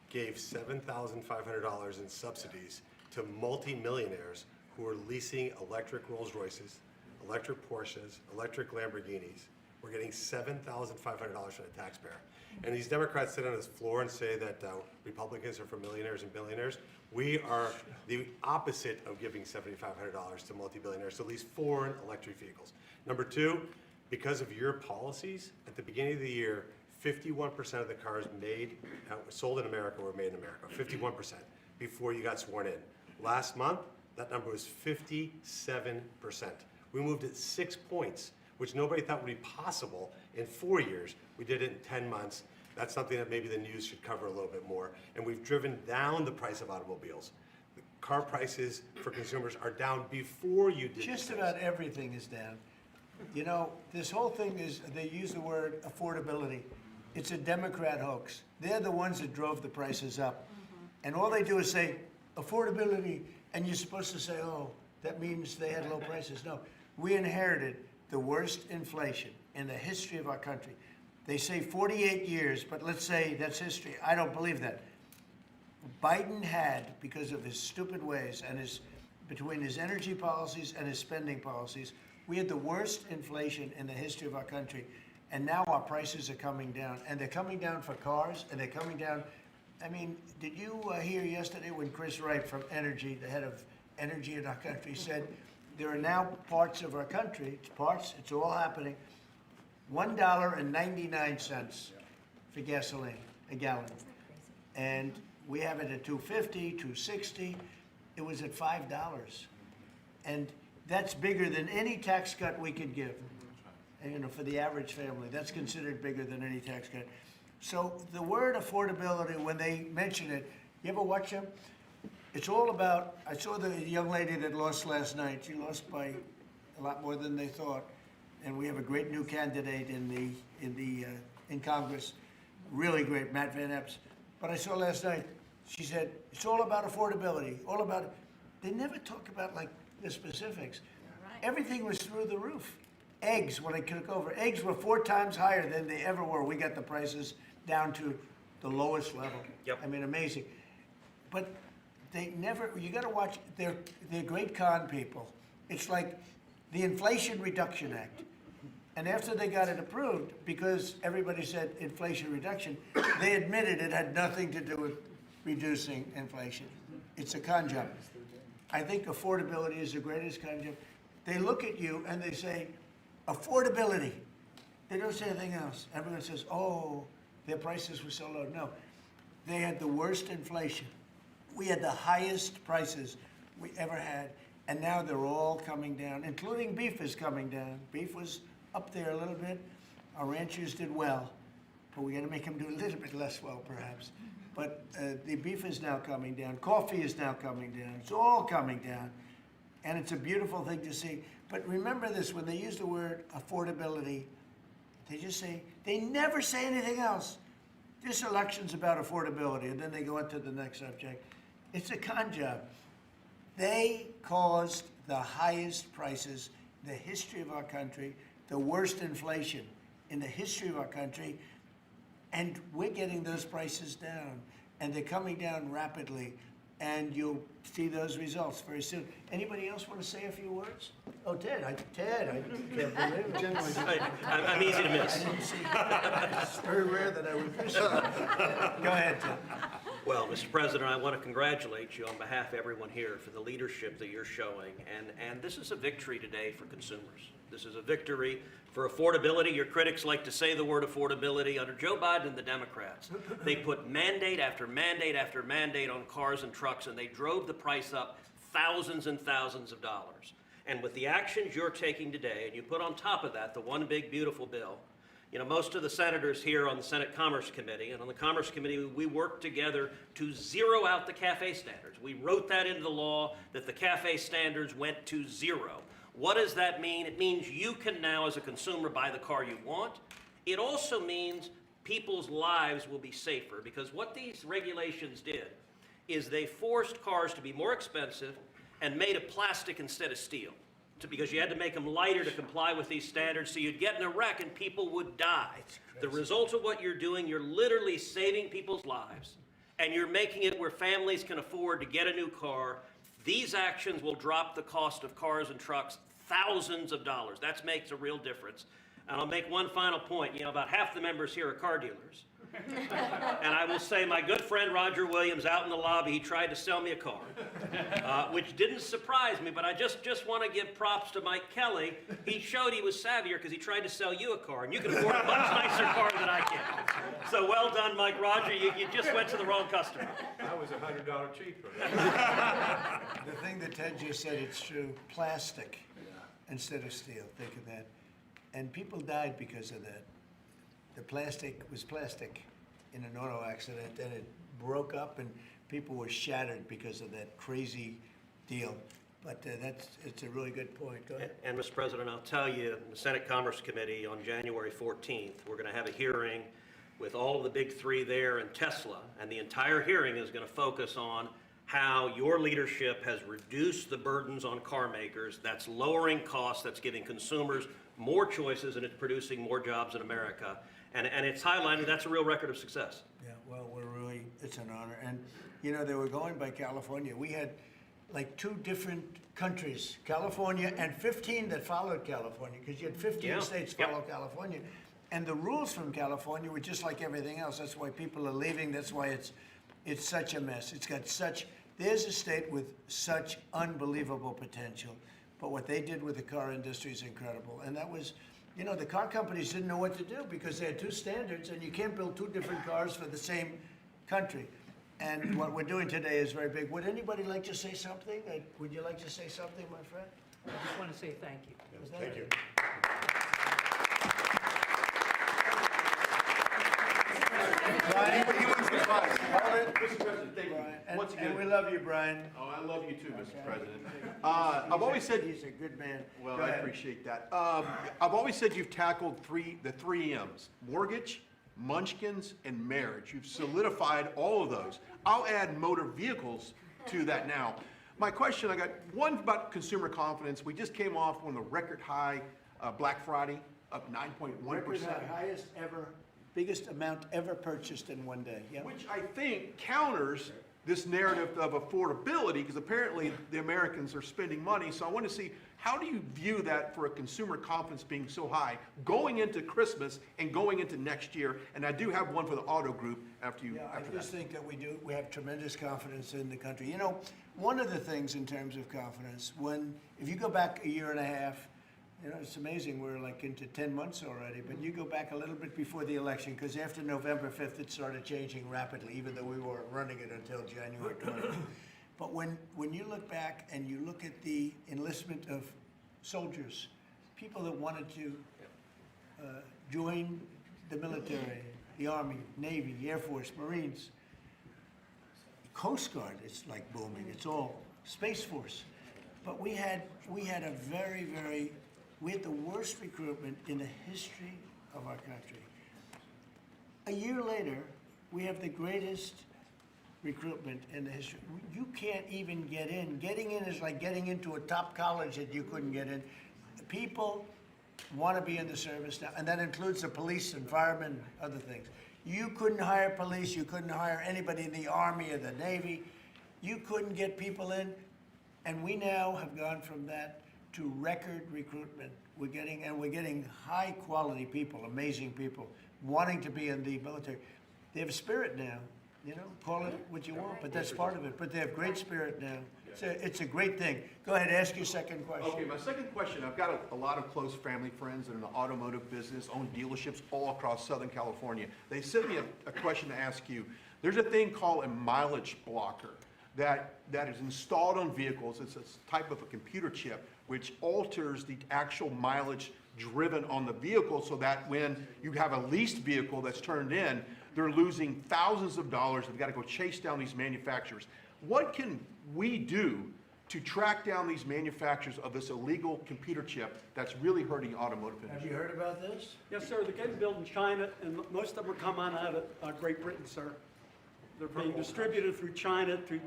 gave $7,500 in subsidies to multimillionaires who are leasing electric Rolls Royces, electric Porsches, electric Lamborghinis. We're getting $7,500 from the taxpayer. And these Democrats sit on this floor and say that Republicans are for millionaires and billionaires. We are the opposite of giving $7,500 to multi-billionaires to lease foreign electric vehicles. Number two, because of your policies, at the beginning of the year, 51% of the cars sold in America were made in America, 51%, before you got sworn in. Last month, that number was 57%. We moved it 6 points, which nobody thought would be possible in 4 years. We did it in 10 months. That's something that maybe the news should cover a little bit more. And we've driven down the price of automobiles. The car prices for consumers are down before you did
Just
these
about
things.
everything is down. You know, this whole thing is, they use the word affordability. It's a Democrat hoax. They're the ones that drove the prices up. And all they do is say, affordability, and you're supposed to say, oh, that means they had low prices. No, we inherited the worst inflation in the history of our country. They say 48 years, but let's say that's history. I don't believe that. Biden had, because of his stupid ways and between his energy policies and his spending policies, we had the worst inflation in the history of our country. And now our prices are coming down, and they're coming down for cars, and they're coming down. I mean, did you hear yesterday when Chris Wright from Energy, the head of energy in our country, said there are now parts of our country, it's all happening, $1.99 for gasoline, a gallon. And we have it at $2.50, $2.60. It was at $5. And that's bigger than any tax cut we could give. And, you know, for the average family, that's considered bigger than any tax cut. So the word affordability, when they mention it, you ever watch them? It's all about, I saw the young lady that lost last night. She lost by a lot more than they thought. And we have a great new candidate in Congress, really great, Matt Van Epps. But I saw last night, she said, it's all about affordability, all about, they never talk about like the specifics. Everything was through the roof. Eggs, when I took over, eggs were 4 times higher than they ever were. We got the prices down to the lowest level.
Yep.
I mean, amazing. But they never, you gotta watch, they're great con people. It's like the Inflation Reduction Act. And after they got it approved, because everybody said inflation reduction, they admitted it had nothing to do with reducing inflation. It's a con job. I think affordability is the greatest con job. They look at you and they say, affordability. They don't say anything else. Everyone says, oh, their prices were so low. No, they had the worst inflation. We had the highest prices we ever had, and now they're all coming down, including beef is coming down. Beef was up there a little bit. Our ranchers did well, but we got to make them do a little bit less well, perhaps. But the beef is now coming down. Coffee is now coming down. It's all coming down, and it's a beautiful thing to see. But remember this, when they use the word affordability, they just say, they never say anything else. This election's about affordability, and then they go into the next subject. It's a con job. They caused the highest prices in the history of our country, the worst inflation in the history of our country, and we're getting those prices down, and they're coming down rapidly, and you'll see those results very soon. Anybody else want to say a few words? Oh, Ted, I can't believe it.
Genuinely.
I'm easy to miss.
It's very rare that I would miss it. Go ahead, Ted.
Well, Mr. President, I want to congratulate you on behalf of everyone here for the leadership that you're showing. And this is a victory today for consumers. This is a victory for affordability. Your critics like to say the word affordability. Under Joe Biden and the Democrats, they put mandate after mandate after mandate on cars and trucks, and they drove the price up thousands and thousands of dollars. And with the actions you're taking today, and you put on top of that the one big beautiful bill, you know, most of the senators here on the Senate Commerce Committee, and on the Commerce Committee, we worked together to zero out the CAFE standards. We wrote that into the law that the CAFE standards went to zero. What does that mean? It means you can now, as a consumer, buy the car you want. It also means people's lives will be safer, because what these regulations did is they forced cars to be more expensive and made of plastic instead of steel, because you had to make them lighter to comply with these standards, so you'd get in a wreck and people would die. The result of what you're doing, you're literally saving people's lives, and you're making it where families can afford to get a new car. These actions will drop the cost of cars and trucks thousands of dollars. That makes a real difference. And I'll make one final point. You know, about half the members here are car dealers. And I will say my good friend Roger Williams out in the lobby, he tried to sell me a car, which didn't surprise me, but I just want to give props to Mike Kelly. He showed he was savvier because he tried to sell you a car, and you can afford a much nicer car than I can. So well done, Mike. Roger, you just went to the wrong customer.
I was $100 cheaper.
The thing that Ted just said, it's true, plastic instead of steel, think of that. And people died because of that. The plastic was plastic in an auto accident, and it broke up, and people were shattered because of that crazy deal. But it's a really good point. Go ahead.
And Mr. President, I'll tell you, the Senate Commerce Committee on January 14th, we're going to have a hearing with all of the big three there and Tesla, and the entire hearing is going to focus on how your leadership has reduced the burdens on car makers. That's lowering costs, that's giving consumers more choices, and it's producing more jobs in America. And it's highlighted that's a real record of success.
Yeah, well, it's an honor. And, you know, they were going by California. We had like 2 different countries, California and 15 that followed California, because you had 15 states follow California. And the rules from California were just like everything else. That's why people are leaving. That's why it's such a mess. It's got there's a state with such unbelievable potential. But what they did with the car industry is incredible. And that was, you know, the car companies didn't know what to do because they had 2 standards, and you can't build 2 different cars for the same country. And what we're doing today is very big. Would anybody like to say something? Would you like to say something, my friend?
I just want to say thank you.
Thank you.
Brian?
Mr. President, thank you.
And,
Once again.
and we love you, Brian.
Oh, I love you too, Mr. President. I've always said.
He's a good man.
Well,
Go
I
ahead.
appreciate that. I've always said you've tackled the three M's: mortgage, munchkins, and marriage. You've solidified all of those. I'll add motor vehicles to that now. My question, I got one about consumer confidence. We just came off on the record high Black Friday, up 9.1%.
Record highest ever, biggest amount ever purchased in one day. Yep.
Which I think counters this narrative of affordability, because apparently the Americans are spending money. So I want to see, how do you view that for a consumer confidence being so high going into Christmas and going into next year? And I do have one for the auto group after you.
Yeah,
after
I just
that.
think that we have tremendous confidence in the country. You know, one of the things in terms of confidence, if you go back a year and a half, you know, it's amazing, we're like into 10 months already, but you go back a little bit before the election, because after November 5th, it started changing rapidly, even though we weren't running it until January 20th. But when you look back and you look at the enlistment of soldiers, people that wanted to join the military, the Army, Navy, Air Force, Marines, Coast Guard, it's like booming, it's all Space Force. But we had the worst recruitment in the history of our country. A year later, we have the greatest recruitment in the history. You can't even get in. Getting in is like getting into a top college that you couldn't get in. People want to be in the service now, and that includes the police and firemen, other things. You couldn't hire police, you couldn't hire anybody in the Army or the Navy. You couldn't get people in, and we now have gone from that to record recruitment. We're getting high-quality people, amazing people, wanting to be in the military. They have a spirit now, you know, call it what you want, but that's part of it. But they have great spirit now. It's a great thing. Go ahead, ask your second question.
Okay, my second question, I've got a lot of close family friends that are in the automotive business, own dealerships all across Southern California. They sent me a question to ask you. There's a thing called a mileage blocker that is installed on vehicles. It's a type of a computer chip which alters the actual mileage driven on the vehicle so that when you have a leased vehicle that's turned in, they're losing thousands of dollars. They've got to go chase down these manufacturers. What can we do to track down these manufacturers of this illegal computer chip that's really hurting automotive
Have
industry?
you heard about this?
Yes, sir, they're getting built in China, and most of them are coming out of Great Britain, sir. They're being distributed through China, through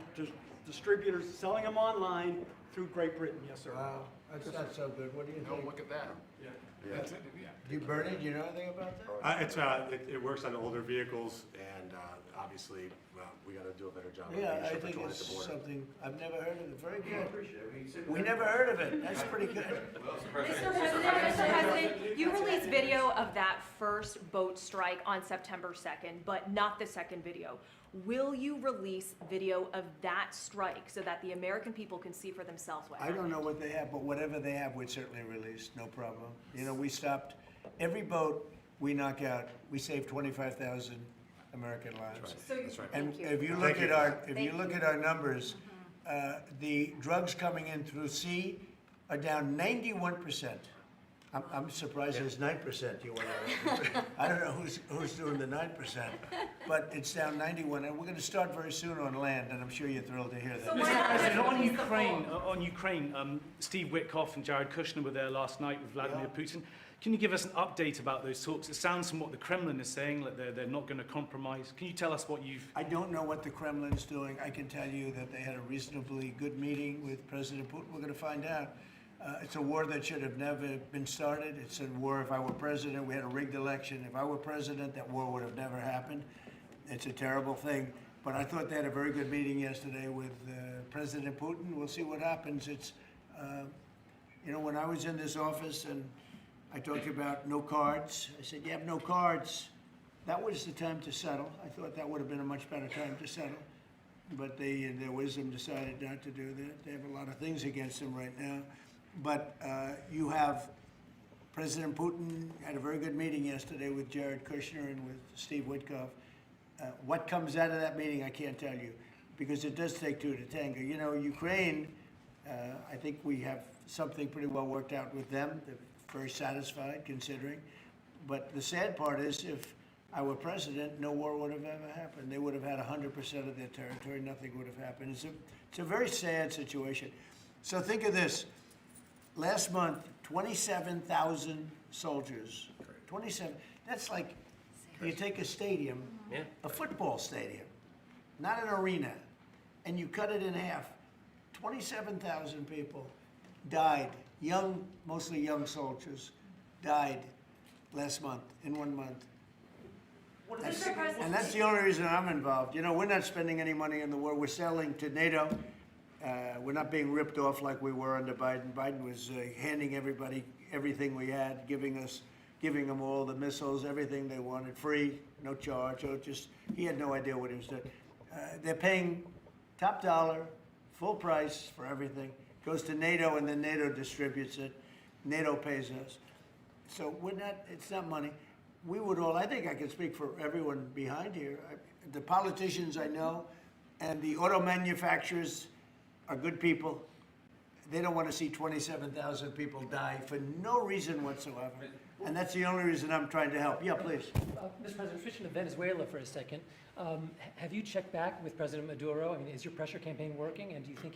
distributors selling them online through Great Britain, yes, sir.
Wow, that's not so good. What do you think?
Look at that.
Yeah.
Bernie, do you know anything about that?
It works on older vehicles, and obviously, we got to do a better job of
Yeah,
making
I
sure
think
controlling
it's
at the border.
something, I've never heard of it. Very good. We never heard of it. That's pretty good.
Mr. President, you released video of that first boat strike on September 2nd, but not the second video. Will you release video of that strike so that the American people can see for themselves what
I
happened?
don't know what they have, but whatever they have, we'd certainly release, no problem. You know, we stopped, every boat we knock out, we save 25,000 American lives.
That's right.
And
Thank you.
if you look at our numbers, the drugs coming in through sea are down 91%. I'm surprised there's 9% you want to. I don't know who's doing the 9%, but it's down 91, and we're going to start very soon on land, and I'm sure you're thrilled to hear that.
Mr. President,
on Ukraine, Steve Witkoff and Jared Kushner were there last night with Vladimir Putin. Can you give us an update about those talks? It sounds from what the Kremlin is saying that they're not going to compromise. Can you tell us what you've...
I don't know what the Kremlin's doing. I can tell you that they had a reasonably good meeting with President Putin. We're going to find out. It's a war that should have never been started. It's a war, if I were president, we had a rigged election. If I were president, that war would have never happened. It's a terrible thing. But I thought they had a very good meeting yesterday with President Putin. We'll see what happens. It's, you know, when I was in this office and I talked about no cards, I said, you have no cards. That was the time to settle. I thought that would have been a much better time to settle. But they, in their wisdom, decided not to do that. They have a lot of things against them right now. But you have President Putin had a very good meeting yesterday with Jared Kushner and with Steve Witkoff. What comes out of that meeting, I can't tell you, because it does take two to tango. You know, Ukraine, I think we have something pretty well worked out with them. They're very satisfied, considering. But the sad part is, if I were president, no war would have ever happened. They would have had 100% of their territory. Nothing would have happened. It's a very sad situation. So think of this. Last month, 27,000 soldiers. 27. That's like, you take a stadium, a football stadium, not an arena, and you cut it in half. 27,000 people died, young, mostly young soldiers, died last month, in 1 month. And that's the only reason I'm involved. You know, we're not spending any money in the war. We're selling to NATO. We're not being ripped off like we were under Biden. Biden was handing everybody everything we had, giving them all the missiles, everything they wanted, free, no charge. Or just, he had no idea what he was doing. They're paying top dollar, full price for everything. Goes to NATO, and then NATO distributes it. NATO pays us. So it's not money. We would all, I think I can speak for everyone behind here. The politicians I know and the auto manufacturers are good people. They don't want to see 27,000 people die for no reason whatsoever. And that's the only reason I'm trying to help. Yeah, please.
Mr. President, switching to Venezuela for a second. Have you checked back with President Maduro? I mean, is your pressure campaign working? And do you think,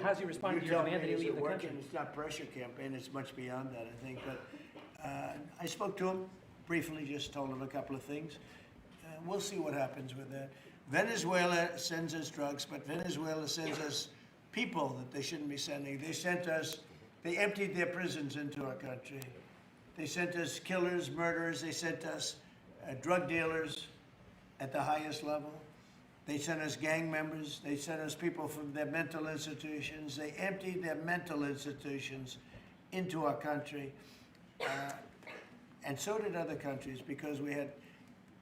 how's he responding to your demand that he leave the country?
It's not pressure campaign, it's much beyond that, I think. But I spoke to him briefly, just told him a couple of things. We'll see what happens with that. Venezuela sends us drugs, but Venezuela sends us people that they shouldn't be sending. They emptied their prisons into our country. They sent us killers, murderers. They sent us drug dealers at the highest level. They sent us gang members. They sent us people from their mental institutions. They emptied their mental institutions into our country. And so did other countries, because we had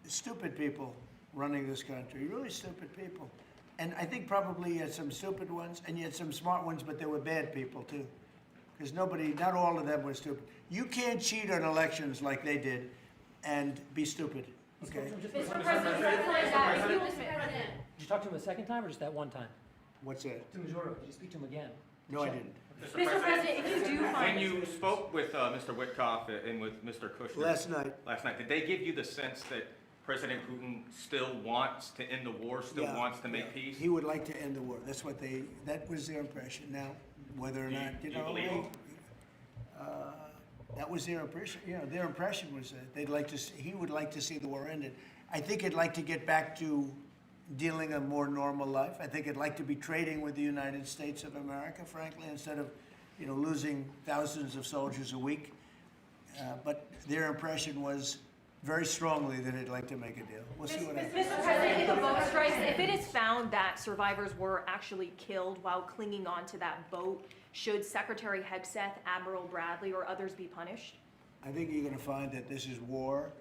stupid people running this country, really stupid people. And I think probably you had some stupid ones and you had some smart ones, but they were bad people too. Because not all of them were stupid. You can't cheat on elections like they did and be stupid, okay?
Mr. President, did you talk to him a second time or just that one time?
What's that?
To Maduro, did you speak to him again?
No, I didn't.
Mr. President, if you do find.
When you spoke with Mr. Witkoff and with Mr. Kushner.
Last night,
did they give you the sense that President Putin still wants to end the war, still wants to make peace?
He would like to end the war. That was their impression. Now, whether or not,
Do you believe him?
that was their impression. Their impression was that he would like to see the war ended. I think he'd like to get back to dealing a more normal life. I think he'd like to be trading with the United States of America, frankly, instead of, losing thousands of soldiers a week. But their impression was very strongly that he'd like to make a deal. We'll see what happens.
Mr. President, if a boat strikes, if it is found that survivors were actually killed while clinging on to that boat, should Secretary Hegseth, Admiral Bradley, or others be punished?
I think you're going to find that this is war,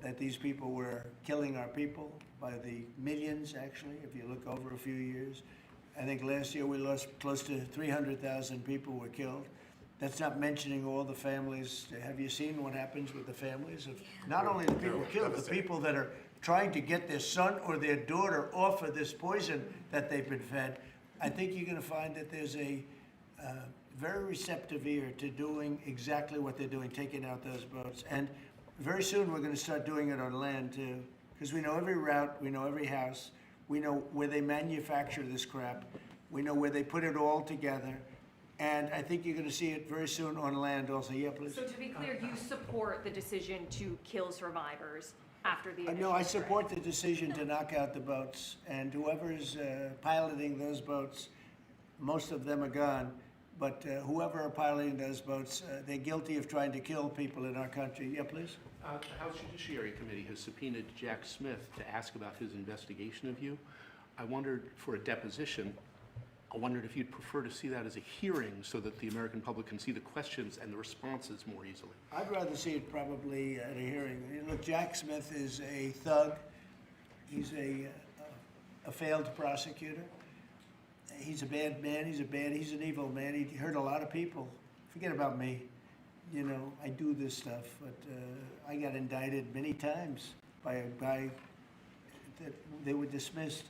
that these people were killing our people by the millions, actually, if you look over a few years. I think last year we lost close to 300,000 people were killed. That's not mentioning all the families. Have you seen what happens with the families of not only the people killed, the people that are trying to get their son or their daughter off of this poison that they've been fed? I think you're going to find that there's a very receptive ear to doing exactly what they're doing, taking out those boats. And very soon we're going to start doing it on land too, because we know every route, we know every house, we know where they manufacture this crap, we know where they put it all together. And I think you're going to see it very soon on land also. Yeah, please.
So to be clear, you support the decision to kill survivors after the initial
No, I
strike?
support the decision to knock out the boats, and whoever's piloting those boats, most of them are gone, but whoever are piloting those boats, they're guilty of trying to kill people in our country. Yeah, please.
The House Judiciary Committee has subpoenaed Jack Smith to ask about his investigation of you. I wondered, for a deposition, I wondered if you'd prefer to see that as a hearing so that the American public can see the questions and the responses more easily.
I'd rather see it probably at a hearing. Look, Jack Smith is a thug. He's a failed prosecutor. He's a bad man. He's an evil man. He hurt a lot of people. Forget about me. I do this stuff, but I got indicted many times by a guy that they were dismissed.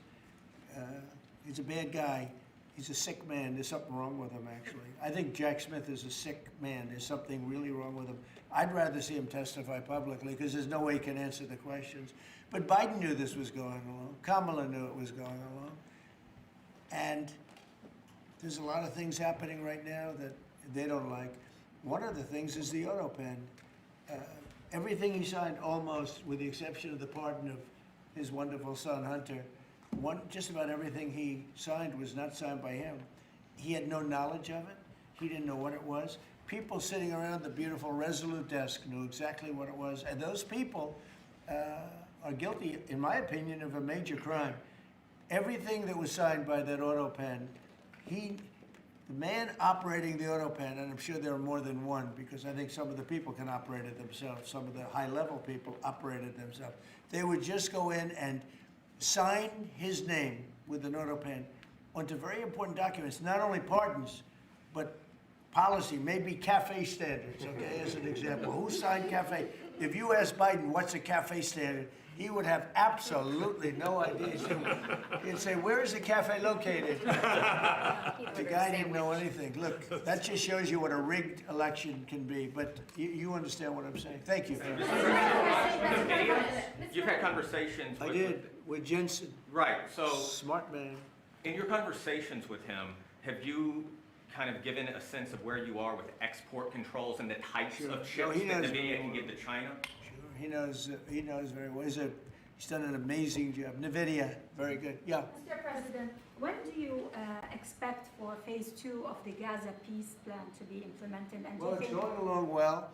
He's a bad guy. He's a sick man. There's something wrong with him, actually. I think Jack Smith is a sick man. There's something really wrong with him. I'd rather see him testify publicly because there's no way he can answer the questions. But Biden knew this was going along. Kamala knew it was going along. And there's a lot of things happening right now that they don't like. One of the things is the auto pen. Everything he signed, almost, with the exception of the pardon of his wonderful son, Hunter, just about everything he signed was not signed by him. He had no knowledge of it. He didn't know what it was. People sitting around the beautiful Resolute desk knew exactly what it was. And those people are guilty, in my opinion, of a major crime. Everything that was signed by that auto pen, the man operating the auto pen, and I'm sure there are more than one, because I think some of the people can operate it themselves. Some of the high-level people operated themselves. They would just go in and sign his name with an auto pen onto very important documents, not only pardons, but policy, maybe CAFE standards, okay, as an example. Who signed CAFE? If you ask Biden what's a CAFE standard, he would have absolutely no idea. He'd say, where is the cafe located? The guy didn't know anything. Look, that just shows you what a rigged election can be, but you understand what I'm saying. Thank you.
You've had conversations with...
I did, with Jensen.
Right, so...
Smart man.
In your conversations with him, have you kind of given a sense of where you are with export controls and the types of chips that NVIDIA can get to China?
He knows very well. He's done an amazing job. NVIDIA, very good. Yeah.
Mr. President, when do you expect for phase 2 of the Gaza peace plan to be implemented? And
Well, it's going along well.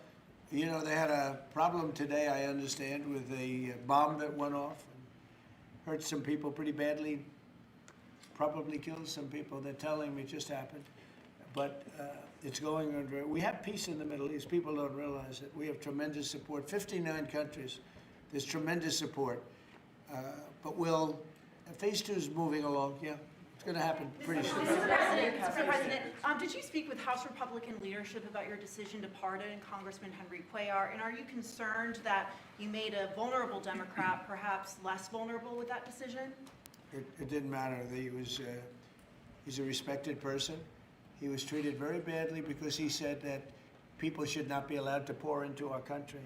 You know, they had a problem today, I understand, with a bomb that went off and hurt some people pretty badly, probably killed some people. They're telling me it just happened. But it's going on very, we have peace in the Middle East. People don't realize it. We have tremendous support, 59 countries. There's tremendous support. But phase 2 is moving along, yeah. It's going to happen pretty soon.
Mr. President, did you speak with House Republican leadership about your decision to pardon Congressman Henry Cuellar? And are you concerned that you made a vulnerable Democrat perhaps less vulnerable with that decision?
It didn't matter. He's a respected person. He was treated very badly because he said that people should not be allowed to pour into our country.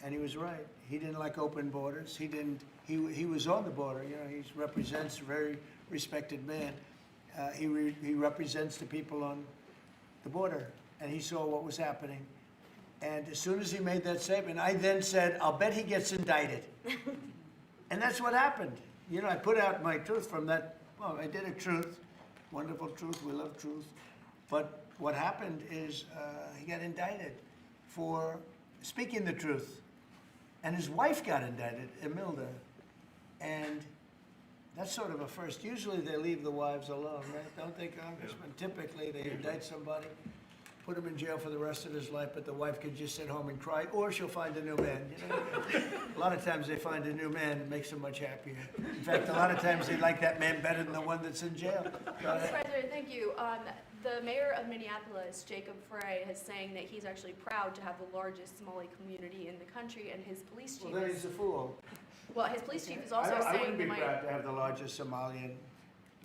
And he was right. He didn't like open borders. He was on the border. You know, he represents a very respected man. He represents the people on the border, and he saw what was happening. And as soon as he made that statement, I then said, I'll bet he gets indicted. And that's what happened. You know, I put out my truth from that. Well, I did a truth, wonderful truth. We love truth. But what happened is he got indicted for speaking the truth. And his wife got indicted, Imelda. And that's sort of a first. Usually they leave the wives alone, right? Don't they, Congressman? Typically they indict somebody, put him in jail for the rest of his life, but the wife could just sit home and cry, or she'll find a new man. You know? A lot of times they find a new man, it makes them much happier. In fact, a lot of times they like that man better than the one that's in jail.
Mr. President, thank you. The mayor of Minneapolis, Jacob Frey, is saying that he's actually proud to have the largest Somali community in the country, and his police chief
Well, then he's a fool.
Well, his police chief is also
I
saying
wouldn't be
that
proud to have the largest Somalian.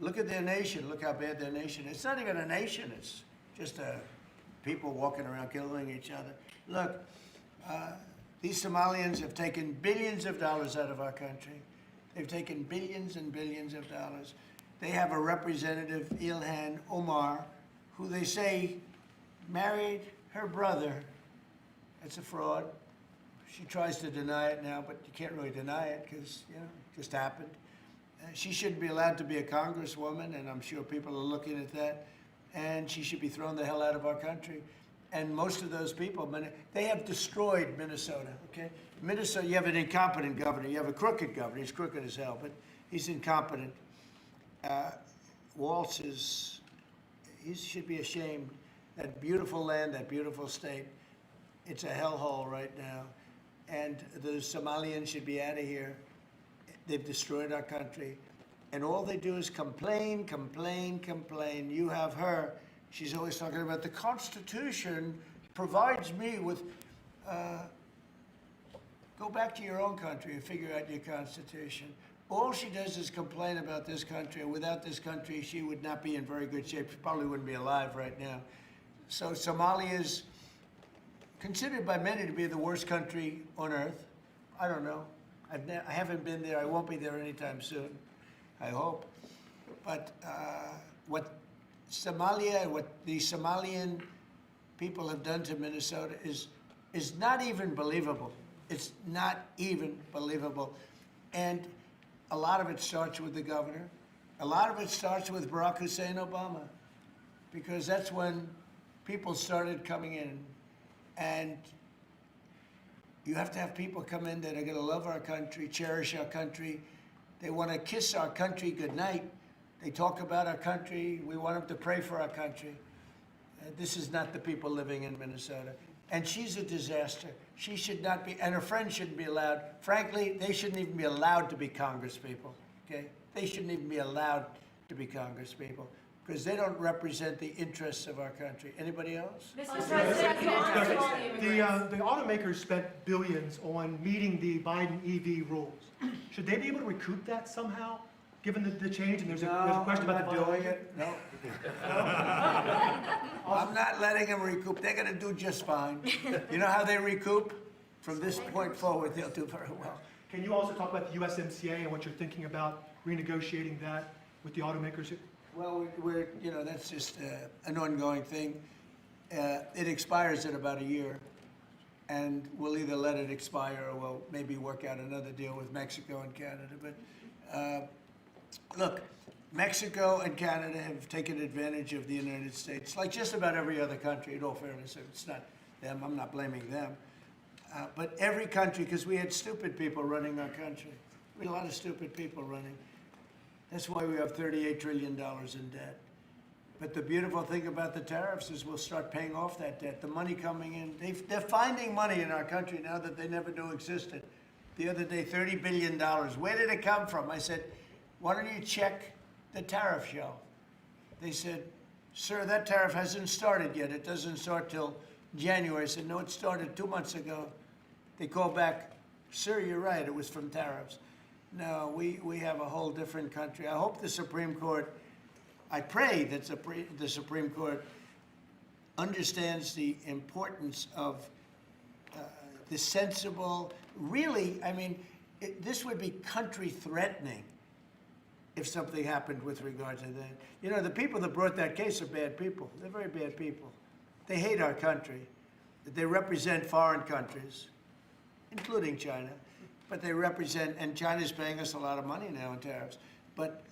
Look at their nation. Look how bad their nation is. It's not even a nation. It's just people walking around killing each other. Look, these Somalians have taken billions of dollars out of our country. They've taken billions and billions of dollars. They have a representative, Ilhan Omar, who they say married her brother. That's a fraud. She tries to deny it now, but you can't really deny it because, you know, it just happened. She shouldn't be allowed to be a congresswoman, and I'm sure people are looking at that. And she should be thrown the hell out of our country. And most of those people, they have destroyed Minnesota, okay? Minnesota, you have an incompetent governor. You have a crooked governor. He's crooked as hell, but he's incompetent. Walz he should be ashamed. That beautiful land, that beautiful state, it's a hellhole right now. And the Somalians should be out of here. They've destroyed our country. And all they do is complain, complain, complain. You have her. She's always talking about the Constitution provides me with, go back to your own country and figure out your Constitution. All she does is complain about this country. And without this country, she would not be in very good shape. She probably wouldn't be alive right now. So Somalia is considered by many to be the worst country on earth. I don't know. I haven't been there. I won't be there anytime soon. I hope. But what Somalia, what the Somalian people have done to Minnesota is not even believable. It's not even believable. And a lot of it starts with the governor. A lot of it starts with Barack Hussein Obama, because that's when people started coming in. And you have to have people come in that are going to love our country, cherish our country. They want to kiss our country goodnight. They talk about our country. We want them to pray for our country. This is not the people living in Minnesota. And she's a disaster. She should not be, and her friends shouldn't be allowed. Frankly, they shouldn't even be allowed to be congresspeople, okay? They shouldn't even be allowed to be congresspeople because they don't represent the interests of our country. Anybody else?
The automakers spent billions on meeting the Biden EV rules. Should they be able to recoup that somehow, given the change? And there's a question about
I'm not doing it. No. I'm not letting them recoup. They're going to do just fine. You know how they recoup? From this point forward, they'll do very well.
Can you also talk about the USMCA and what you're thinking about renegotiating that with the automakers?
Well, we're you know, that's just an ongoing thing. It expires in about a year, and we'll either let it expire or we'll maybe work out another deal with Mexico and Canada. But look, Mexico and Canada have taken advantage of the United States, like just about every other country, in all fairness. It's not them, I'm not blaming them. But every country, because we had stupid people running our country. We had a lot of stupid people running. That's why we have $38 trillion in debt. But the beautiful thing about the tariffs is we'll start paying off that debt. The money coming in, they're finding money in our country now that they never knew existed. The other day, $30 billion. Where did it come from? I said, why don't you check the tariff show? They said, sir, that tariff hasn't started yet. It doesn't start till January. I said, no, it started 2 months ago. They called back, sir, you're right, it was from tariffs. No, we have a whole different country. I hope the Supreme Court, I pray that the Supreme Court understands the importance of the sensible, really, I mean, this would be country threatening if something happened with regard to that. You know, the people that brought that case are bad people. They're very bad people. They hate our country. They represent foreign countries, including China, but they represent, and China's paying us a lot of money now in tariffs, but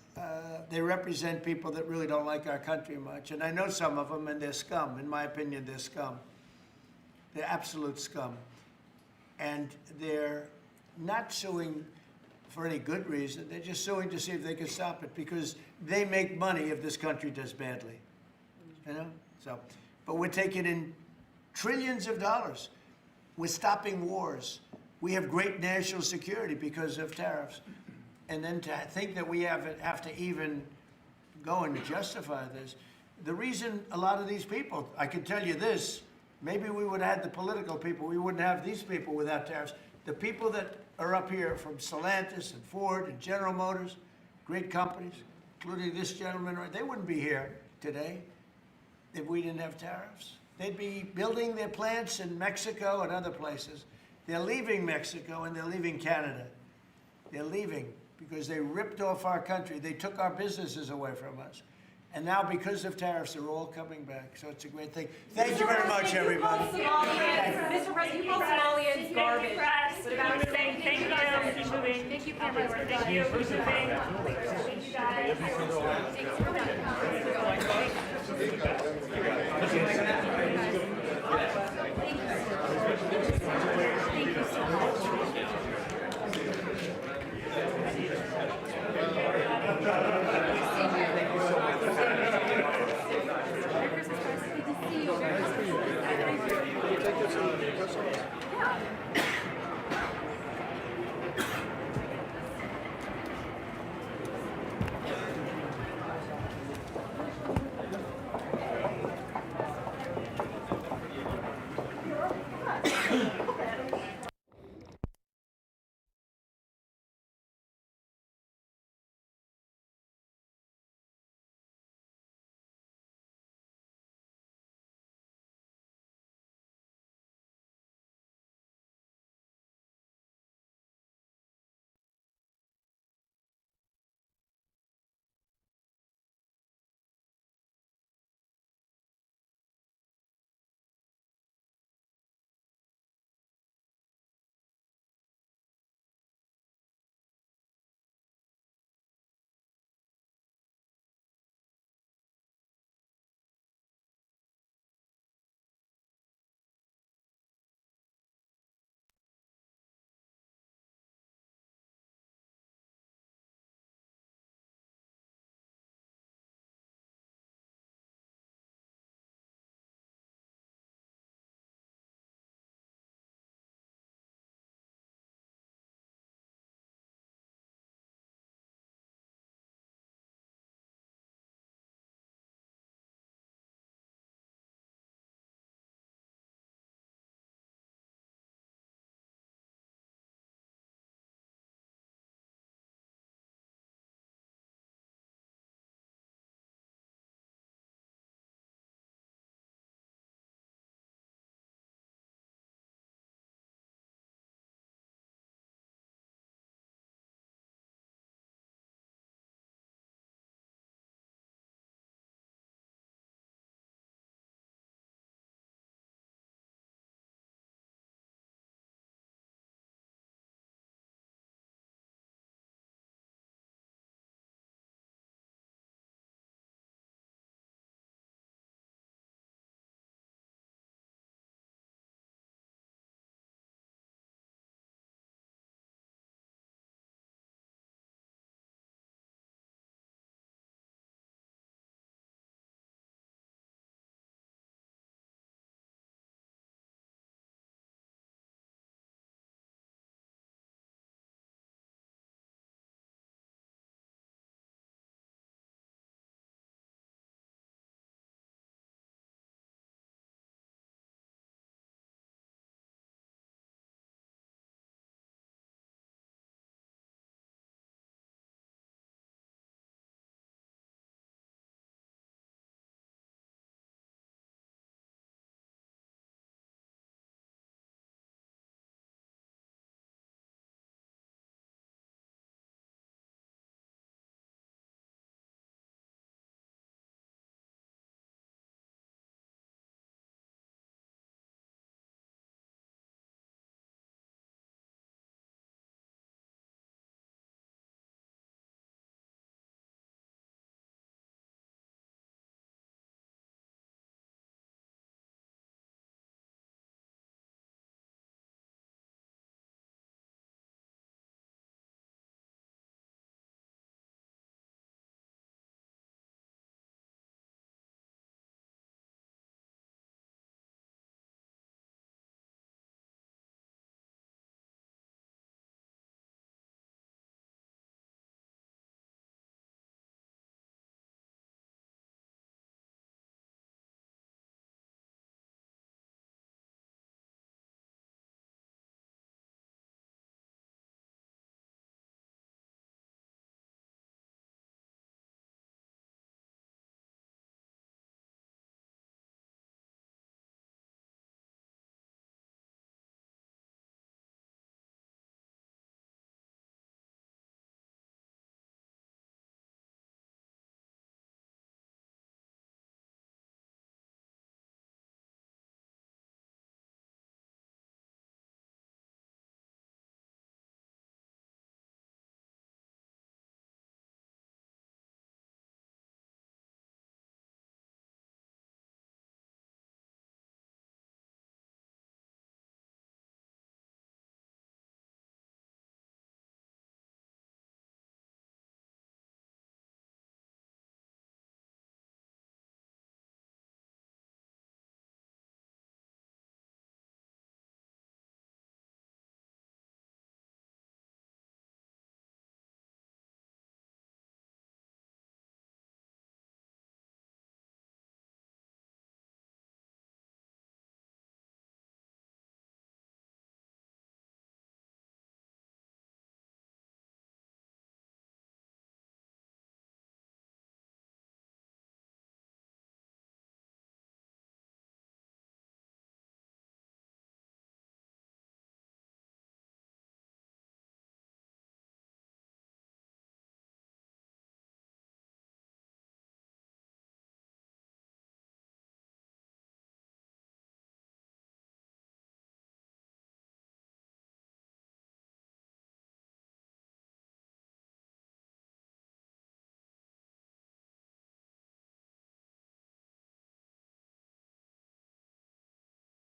they represent people that really don't like our country much. And I know some of them, and they're scum. In my opinion, they're scum. They're absolute scum. And they're not suing for any good reason. They're just suing to see if they can stop it, because they make money if this country does badly. You know? So, but we're taking in trillions of dollars. We're stopping wars. We have great national security because of tariffs. And then to think that we have to even go and justify this. The reason a lot of these people, I can tell you this, maybe we would have had the political people, we wouldn't have these people without tariffs. The people that are up here from Stellantis and Ford and General Motors, great companies, including this gentleman, they wouldn't be here today if we didn't have tariffs. They'd be building their plants in Mexico and other places. They're leaving Mexico and they're leaving Canada. They're leaving because they ripped off our country. They took our businesses away from us. And now, because of tariffs, they're all coming back. So it's a great thing. Thank you very much, everybody.
Mr. President, you call Somalians garbage. What about saying thank you guys? Keep moving. Thank you, cameras. Thank you. Keep moving. Thank you guys. Thanks for coming.